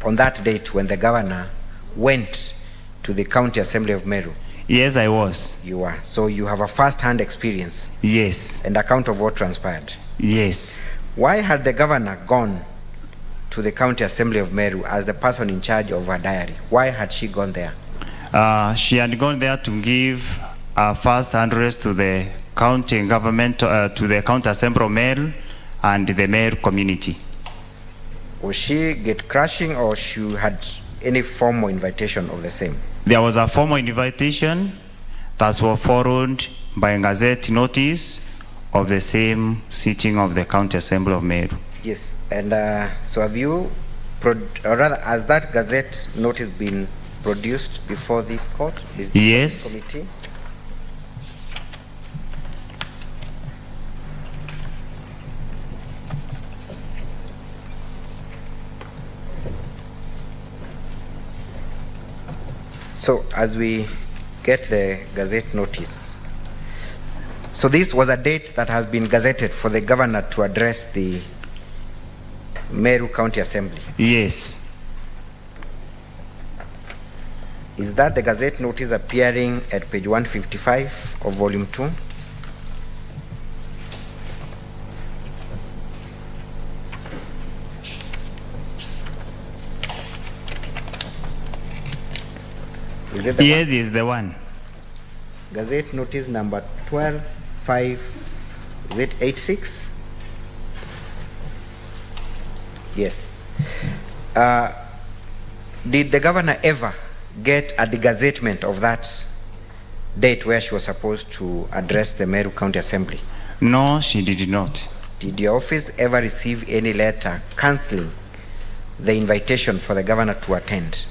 on that date when the governor went to the County Assembly of Meru? Yes, I was. You were. So you have a first-hand experience? Yes. And account of what transpired? Yes. Why had the governor gone to the County Assembly of Meru as the person in charge of her diary. Why had she gone there? She had gone there to give a first address to the county government, to the County Assembly of Meru and the Meru community. Was she gate crashing or she had any formal invitation of the same? There was a formal invitation that was followed by a gazette notice of the same sitting of the County Assembly of Meru. Yes, and so have you, or rather, has that gazette notice been produced before this court? Yes. Committee? So as we get the gazette notice, so this was a date that has been gazetted for the governor to address the Meru County Assembly. Yes. Is that the gazette notice appearing at page 155 of volume 2? Is it the yes, one? is the one. Gazette notice number 12.5, is it 86? Yes. Did the governor ever get a degazettement of that date where she was supposed to address the Meru County Assembly? No, she did not. Did your office ever receive any letter cancelling the invitation for the governor to attend?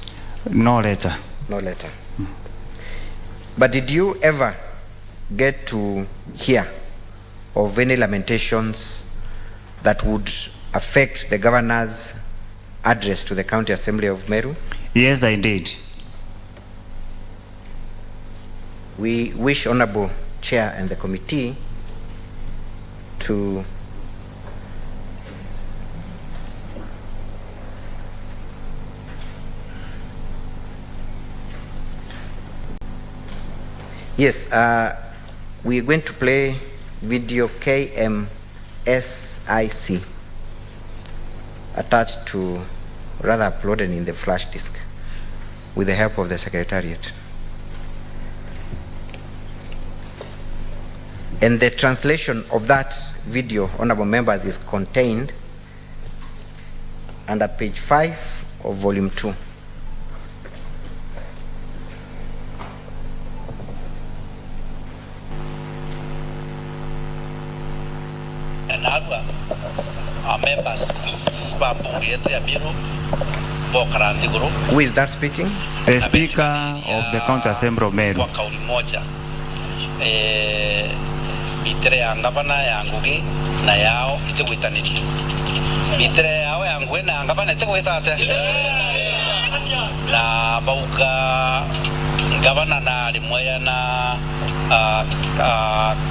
No letter. No letter. But did you ever get to hear of any lamentations that would affect the governor's address to the County Assembly of Meru? Yes, I did. We wish Honorable Chair and the committee to yes, we're going to play video KMSIC attached to, rather uploaded in the flash disk with the help of the Secretariat. And the translation of that video, honorable members, is contained under page 5 of volume 2. Who is that speaking? The Speaker of the County Assembly of Meru. Mitre ya ngavana ya ngugi na yao itewitaniti. Mitre yao ya ngugi na ngavana itewitate. Na bauka ngavana na limoya na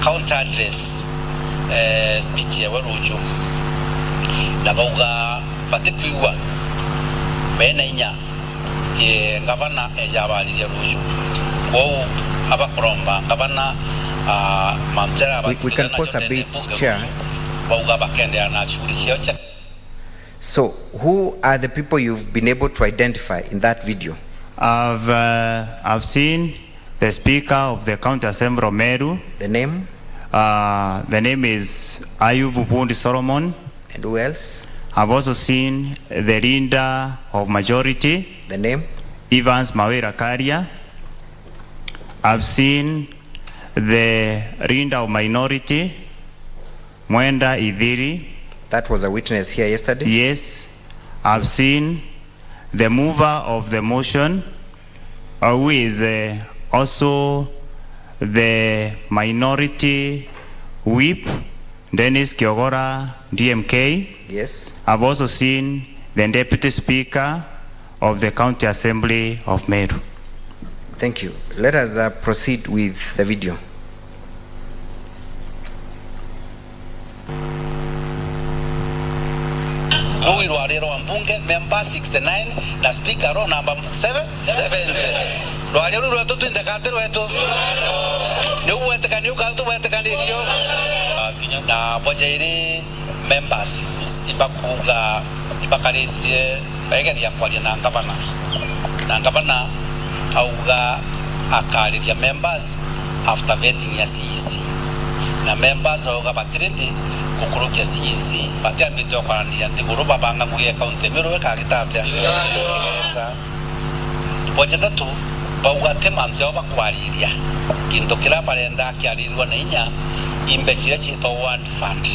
counter address speech ya waruju. Na bauka patikuiwa bena inya ngavana ejabali ya ruju. Kwao abakromba ngavana we can pause a bit, Chair. So, who are the people you've been able to identify in that video? I've seen the Speaker of the County Assembly of Meru. The name? The name is Ayubu Bundi Solomon. And who else? I've also seen the leader of majority. The name? Evans Mawira Karia. I've seen the leader of minority, Mwenda Idhiri. That was a witness here yesterday? Yes. I've seen the mover of the motion, who is also the minority whip, Dennis Kiogora, DMK. Yes. I've also seen the Deputy Speaker of the County Assembly of Meru. Thank you. Let us proceed with the video. Huyu waliro wa mbunge member 69 na speaker row number 770. Waliro wetu twindekatero wetu. Ni uwetekani ukatu wetekani hiyo. Na bojairi members ibakuga ibakaretie baegeria kwaria na ngavana auga akariria members after vetting ya CEC na members auga batirindi kukurukia CEC batia mito kwarania ndiguru babanga nguye county Meru wekagitate Wajenda tu bauga tema nzeo bakwariria kintu kira barenda kiarirwa na inya imbecile chito one fund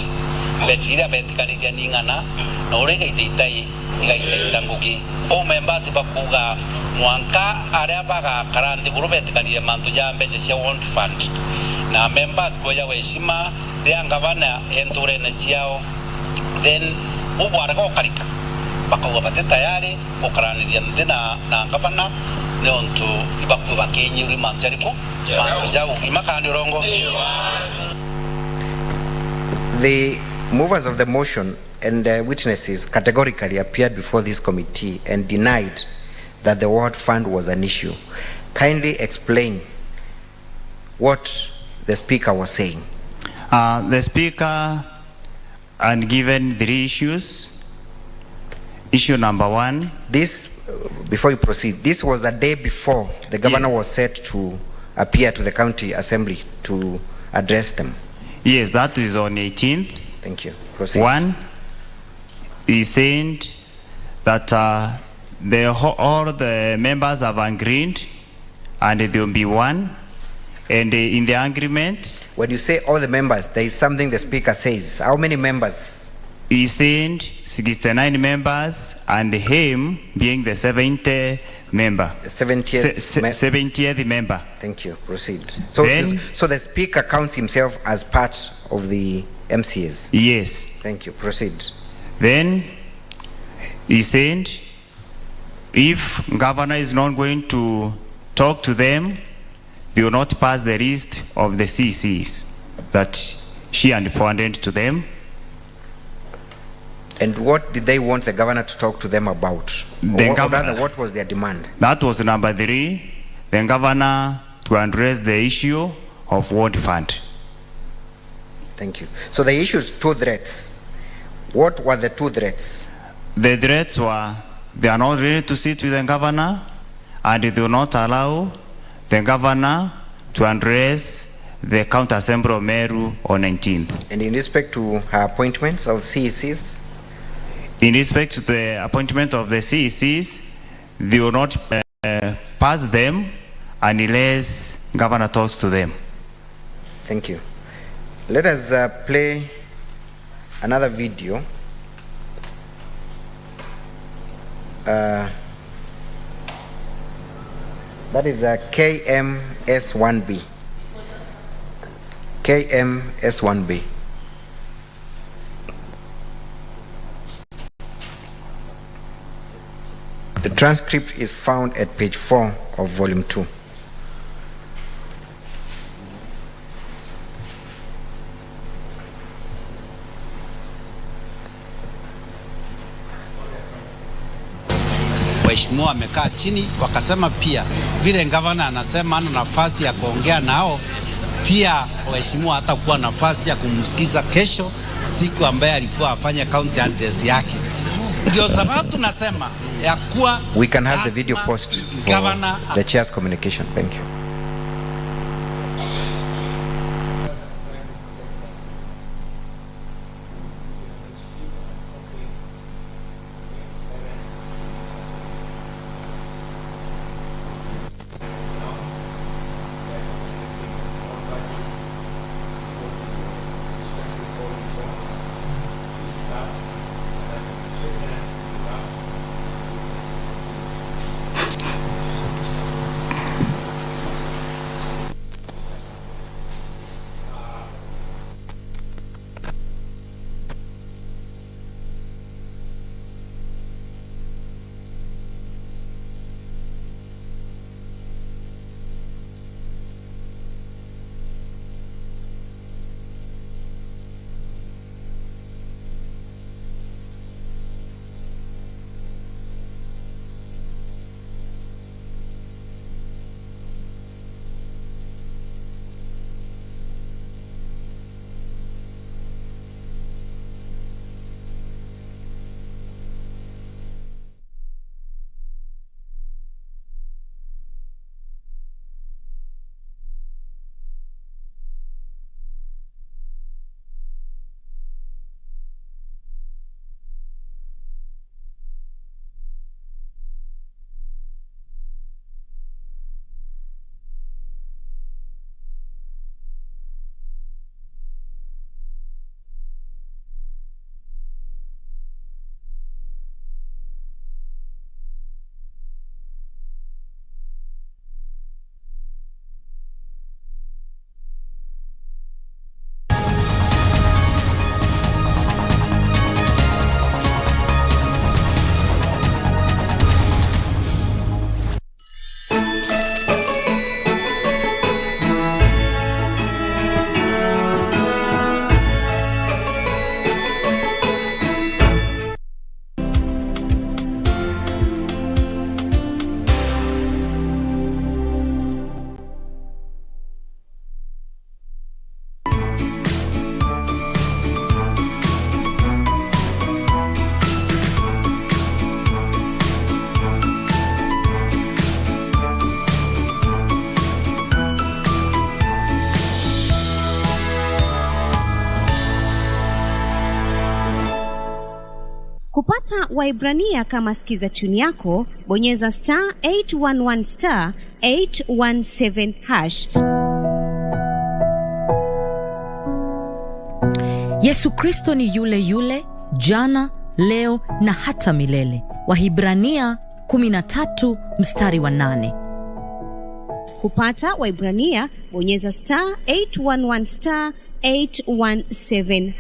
imbecile betikaniria ningana na urega iteitai igaiteita ngugi o members bakuga mwanka aria baga karandi guru betikaniria mantu ya mbece cia one fund na members koja weshima ria ngavana enture na ciao then ubwara ko karika bakauga bate tayari ukaraniria ndina na ngavana ne onto ibaku bakenyi uri mantariko mantu jau imakandi rongo. The movers of the motion and witnesses categorically appeared before this committee and denied that the ward fund was an issue. Kindly explain what the speaker was saying. The speaker had given 3 issues. Issue number 1. This, before you proceed, this was a day before the governor was set to appear to the county assembly to address them. Yes, that is on 18th. Thank you. Proceed. 1, he said that all the members have agreed and there will be one. And in the agreement, when you say all the members, there is something the speaker says. How many members? He said 69 members, and him being the 70th member. The 70th member. Thank you. Proceed. So, so the speaker counts himself as part of the MCAs. Yes. Thank you. Proceed. Then he said, if governor is not going to talk to them, they will not pass the list of the CCs that she unfounded to them. And what did they want the governor to talk to them about? What was their demand? That was number 3. The governor to address the issue of ward fund. Thank you. So the issue is 2 threats. What were the 2 threats? The threats were they are not ready to sit with the governor and they do not allow the governor to address the county assembly of Meru on 19th. And in respect to her appointments of CECs? In respect to the appointment of the CECs, they will not pass them unless governor talks to them. Thank you. Let us play another video. That is a KMS1B. KMS1B. The transcript is found at page 4 of volume 2. Waheshimiwa wamekaa chini wakasema pia vile gavana anasema ana nafasi ya kuongea nao, pia waheshimiwa hata kuwa nafasi ya kumsikiza kesho siku ambaye alikuwa afanya county address yake. Ndio sababu tunasema ya kuwa we can have the video post for the chair's communication. Thank you. Kupata Waibrania kama skiza tuni yako, bonyeza *811 *817#. Yesu Kristo ni yule yule, jana, leo na hata milele. Wahibrania 13:8. Kupata Waibrania, bonyeza *811 *817#.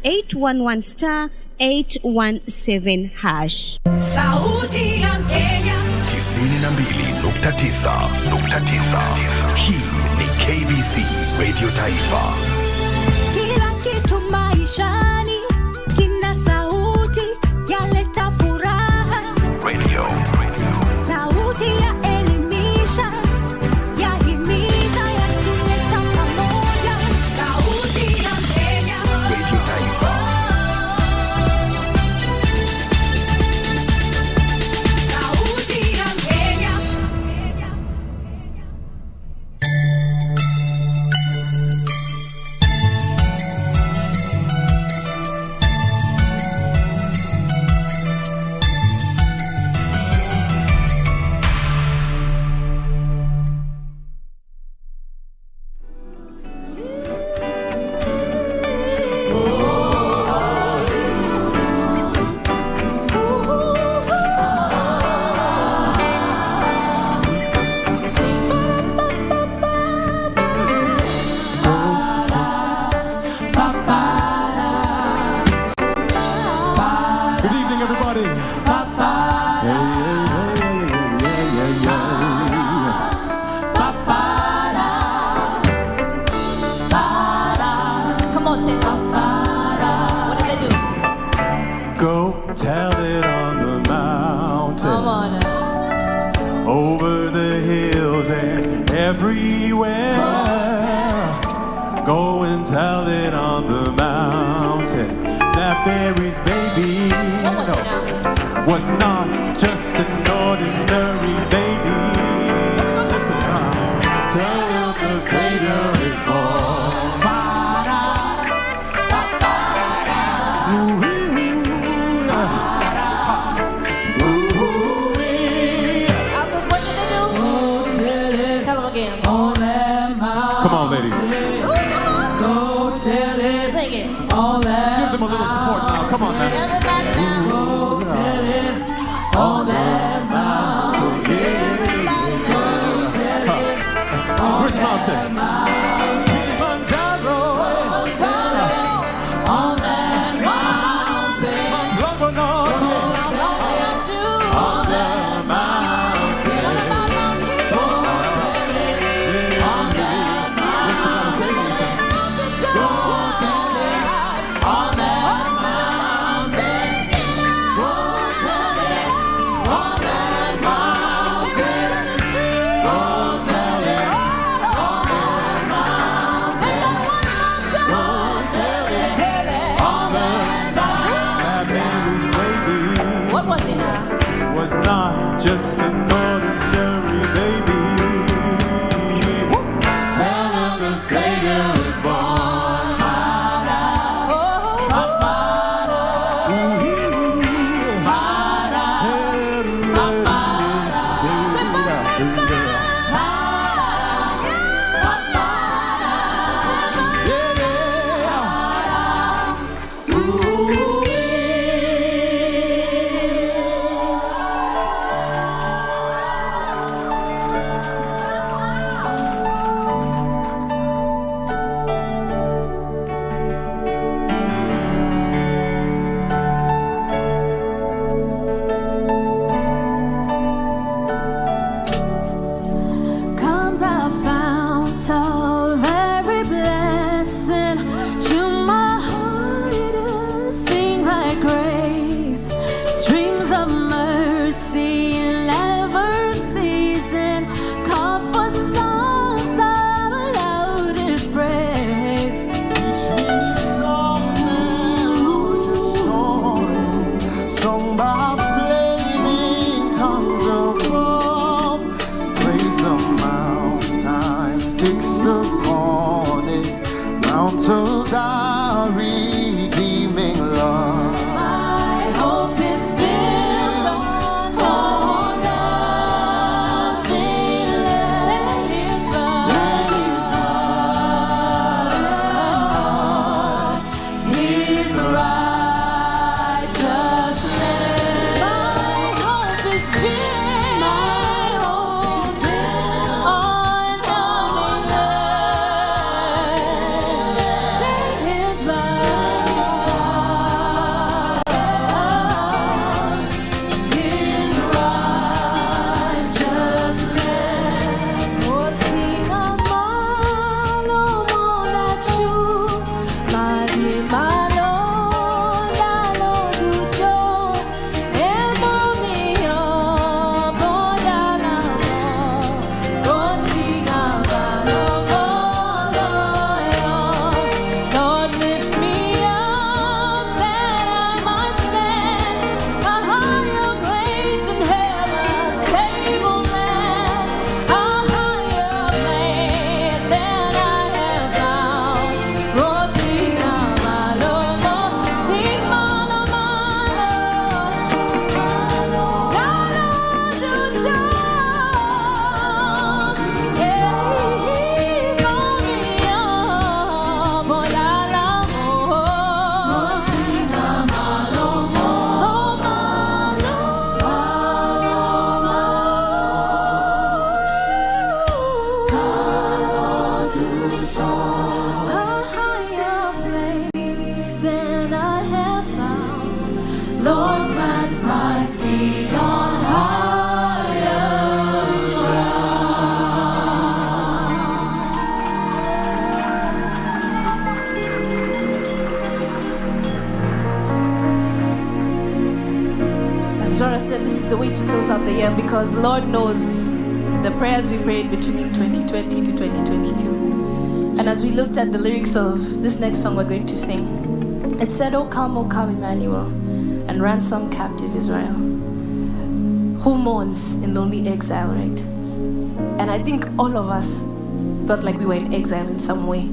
*811 *817#. Sauti ya Kenya 92.9. Hii ni KBC Radio Taifa. Kila kitu maishani kina sauti yaleta furaha. Radio. Sauti ya elimisha, yahimiza, yatuleta pamoja. Sauti ya Kenya Radio Taifa. Sauti ya Kenya. Good evening, everybody. Come on, Teta. What did they do? Go tell it on the mountain, Come on. over the hills and everywhere. Go and tell it on the mountain that Mary's baby was not just an ordinary baby. Listen, tell him the Savior is born. Altos, what did they do? Tell them again. Come on, ladies. Ooh, come on. Go tell it. Sing it. All that. Give them a little support now. Come on, man. Everybody now. Go tell it. All that mountain. Everybody now. Which mountain? Kilimanjaro. Go tell it. On that mountain. Longo Norte. On that mountain. What about Mount King? Go tell it. On that mountain. Go tell it. On that mountain. Go tell it. On that mountain. Go tell it. On that mountain. Go tell it. On That Mary's baby What was it now? was not just an ordinary baby. Tell him the Savior is born. way to close out the year because Lord knows the prayers we prayed between 2020 to 2022. And as we looked at the lyrics of this next song we're going to sing, it said, O come, Emmanuel, and ransom captive Israel, who mourns in lonely exile, right? And I think all of us felt like we were in exile in some way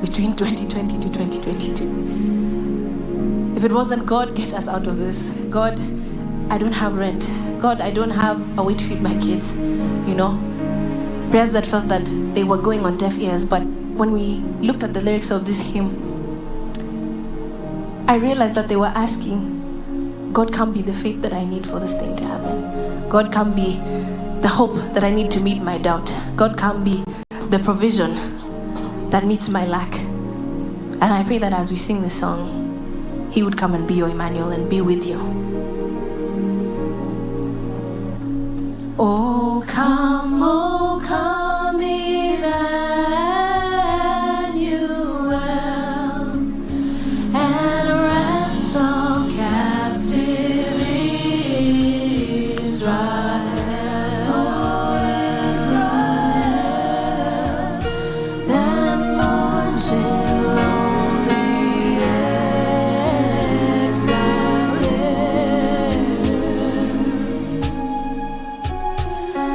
between 2020 to 2022. If it wasn't God, get us out of this. God, I don't have rent. God, I don't have a way to feed my kids. You know, prayers that felt that they were going on deaf ears. But when we looked at the lyrics of this hymn, I realized that they were asking, God, come be the faith that I need for this thing to happen. God, come be the hope that I need to meet my doubt. God, come be the provision that meets my lack. And I pray that as we sing this song, He would come and be your Emmanuel and be with you. Oh, come, Emmanuel, and ransom captive Israel. Then mourns in lonely exile,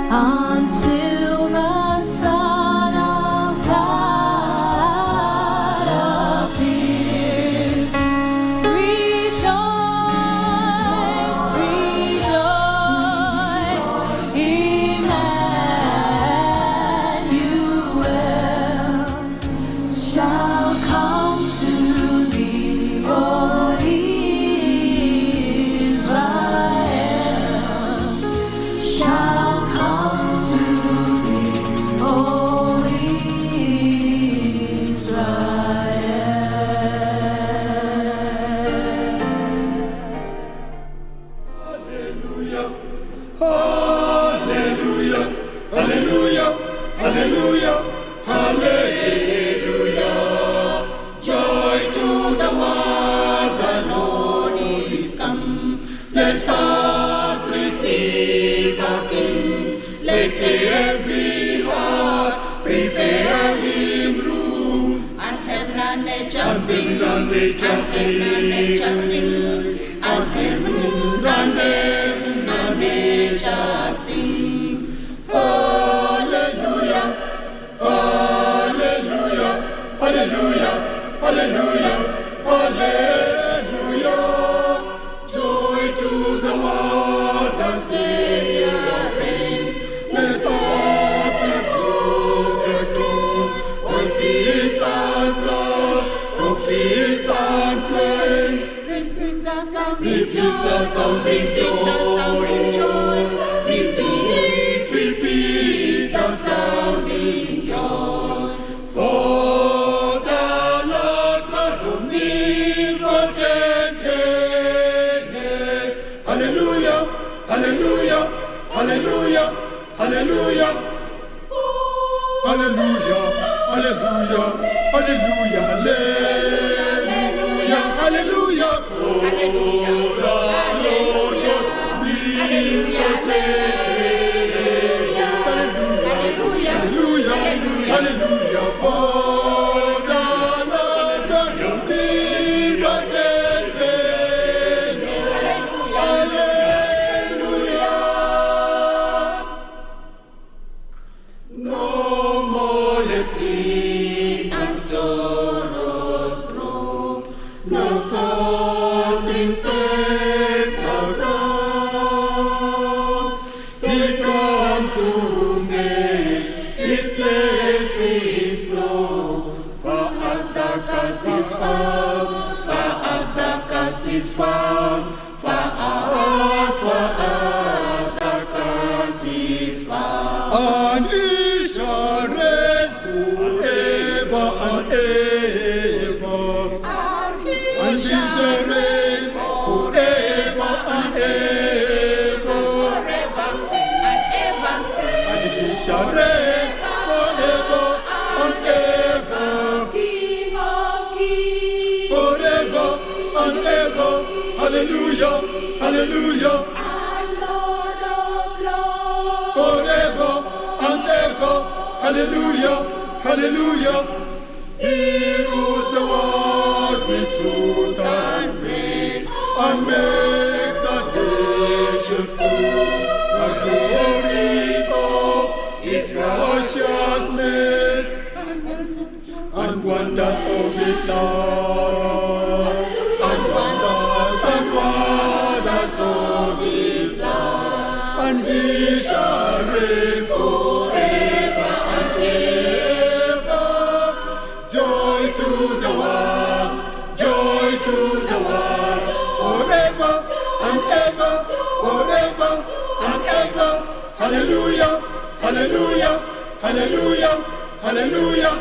until the Son of God appears. Rejoice, rejoice, Emmanuel shall come to thee, O Israel, shall come to thee, O Hallelujah, hallelujah, hallelujah, hallelujah. Joy to the world, the Lord is come. Let earth receive our King. Let every heart prepare Him room. And heaven and nature sing, and nature sing, and nature sing. And heaven and nature sing. Hallelujah, hallelujah, hallelujah, hallelujah, hallelujah. Joy to the world, the Savior reigns. Let all His glory throne on fields and blood, on fields and plains. Repeat the sound, repeat the sound, rejoice. Repeat, repeat the sounding joy. For the Lord God omnipotent reigneth. Hallelujah, hallelujah, hallelujah, hallelujah. Hallelujah, hallelujah, hallelujah, hallelujah, hallelujah. Hallelujah, for the Lord God omnipotent reigneth. Hallelujah. No more let sin and sorrows grow, no tossing face the ground. He comes to make His blessings flow. hallelujah, hallelujah. He rules the world with truth and grace, and make the nations prove the glories of his righteousness and wonders of his love, and wonders and wonders of his love, and he shall reign forever and ever. Joy to the world, joy to the world, forever and ever, forever and ever. Hallelujah, hallelujah, hallelujah, hallelujah.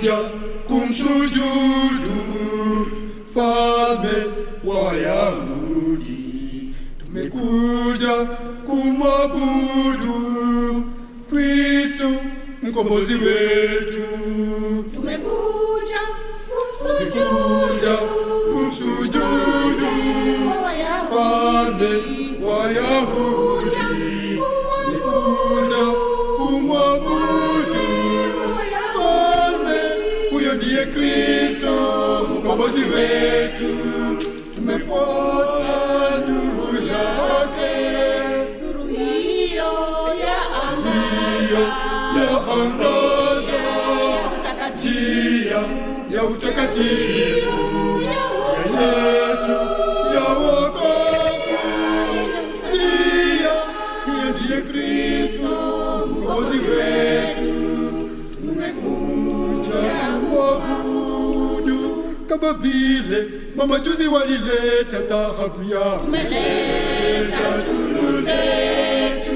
tumekuja kumsujudu Falme wa Wayahudi, tumekuja kumwabudu Kristo mkombozi wetu, tumekuja kumsujudu Falme wa Wayahudi, tumekuja kumwabudu Falme, huyo ndiye Kristo mkombozi wetu, tumefuata nuru yake, nuru hiyo ya angaza njia ya utakatifu yetu ya wokovu, njia hiyo ndiye Kristo mkombozi wetu, tumekuja kumwabudu kama vile mamajuzi walileta dhahabu yao, tumeleta tunu zetu,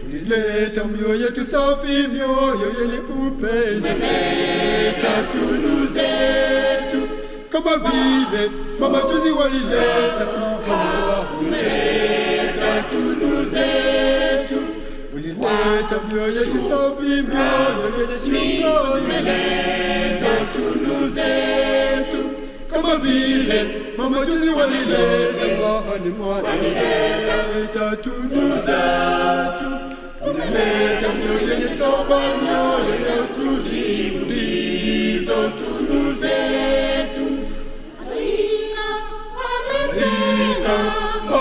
tulileta mioyo yetu safi, mioyo yenye upendo, tumeleta tunu zetu, kama vile mamajuzi walileta dhahabu, tumeleta tunu zetu, tulileta mioyo yetu safi, mioyo yenye shukrani, tumeleta tunu zetu, kama vile mamajuzi walileta bahani mwana, tulileta tunu zetu, tulileta mioyo yenye toba, mioyo ya utulivu, ndizo tunu zetu.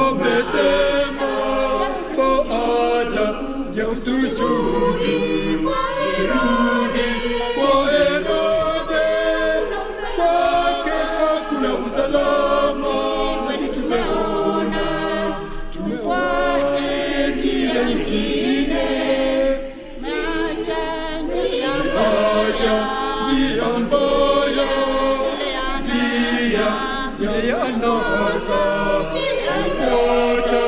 Amesema baada ya usujudu irudi kwa Herode, kwake hakuna usalama, tumeona tufuate njia nyingine, acha njia mbaya, njia ya anasa, fuata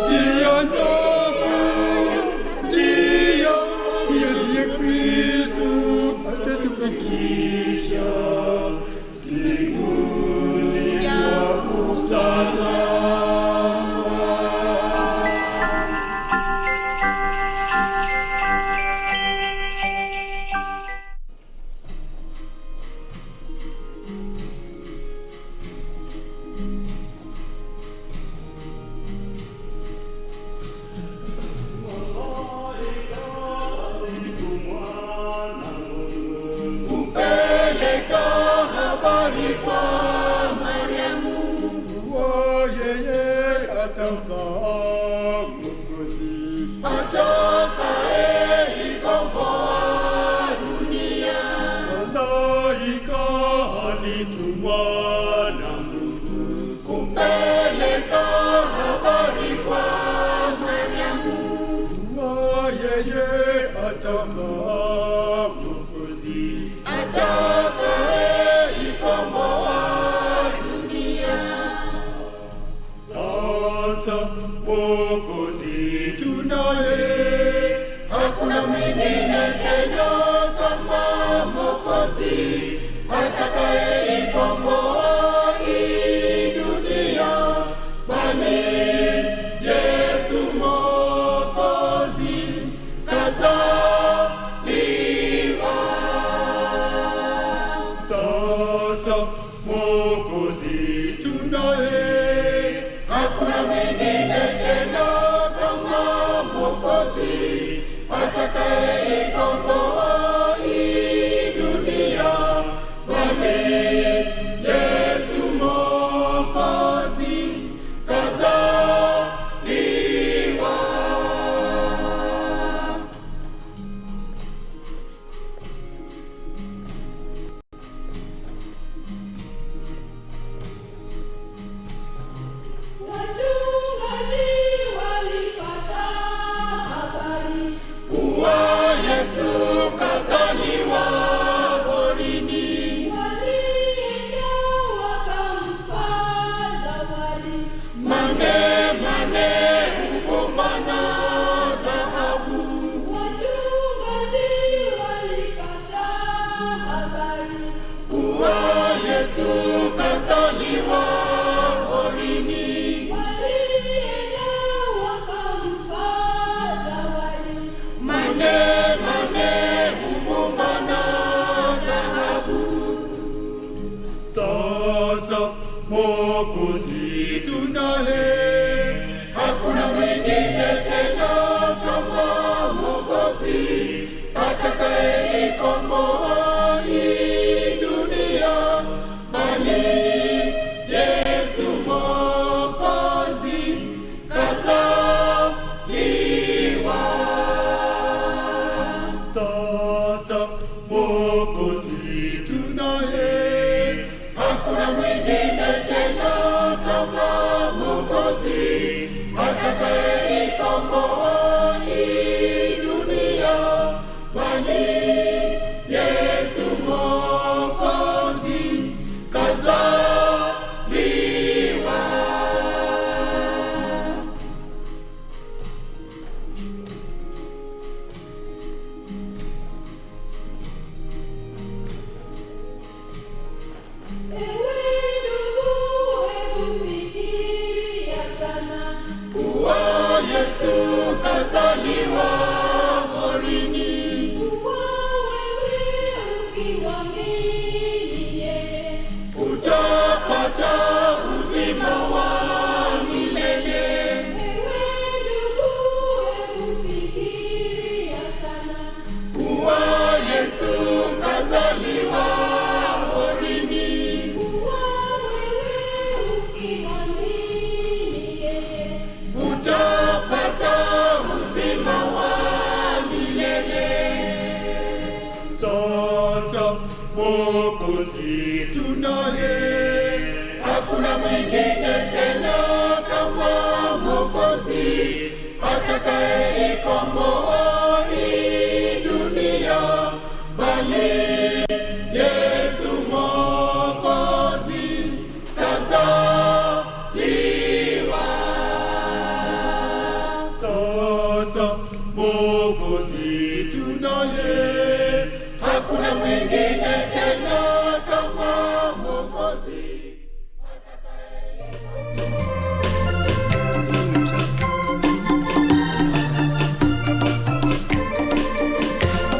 njia nyofu, njia hiyo ndiye Kristo atatufikisha mbinguni kwa usalama. kupeleka habari kwa Mariamu, yeye atamzaa Mwokozi atakayekomboa dunia. Malaika alitumwa na Mungu kupeleka habari kwa Mariamu, yeye atamzaa Mwokozi atakayekomboa dunia. Sasa Mwokozi tunaye, hakuna mwingine tena kama Mwokozi atakayekomboa hii dunia, bali Yesu Mwokozi kazaliwa. Sasa Mwokozi tunaye, hakuna mwingine tena kama Mwokozi atakayekomboa hii dunia, bali Yesu Mwokozi kazaliwa. Kuwa Yesu kazaliwa porini, mane uvumba na dhahabu, Mwokozi tunaye, hakuna mwingine tena kama Mwokozi atakayekomboa hii dunia, bali Yesu Mwokozi kazaliwa. Yesu kazaliwa porini, utapata uzima wa milele. Kuwa Yesu kazaliwa porini, utapata uzima wa milele. Sasa Mwokozi tunaye, hakuna mwingine tena kama Mwokozi atakayekomboa hii dunia, bali Yesu Mwokozi kazaliwa. Sasa Mwokozi tunaye, hakuna mwingine tena kama Mwokozi.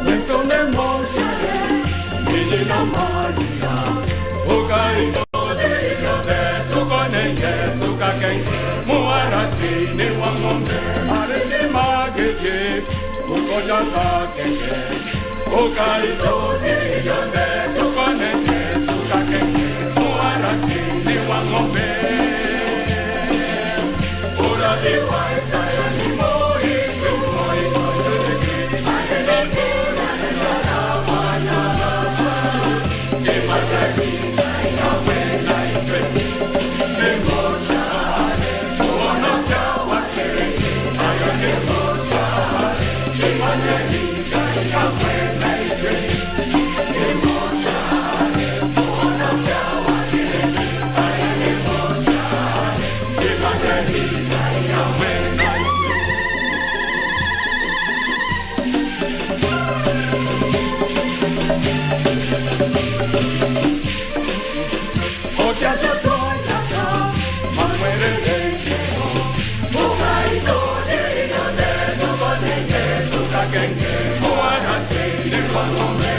Mensone Moshe, Nijina Maria, Ukaitode Yobe, Tukone Yesu Kakenge, Muarati ni Wangombe, Arete Magege, Ukoja Kakenge, Ukaitode Yobe, Tukone Yesu Kakenge, Muarati ni Wangombe, Urati Waisa yani Moi, Moi, Genge, Moana, Genge, Moana,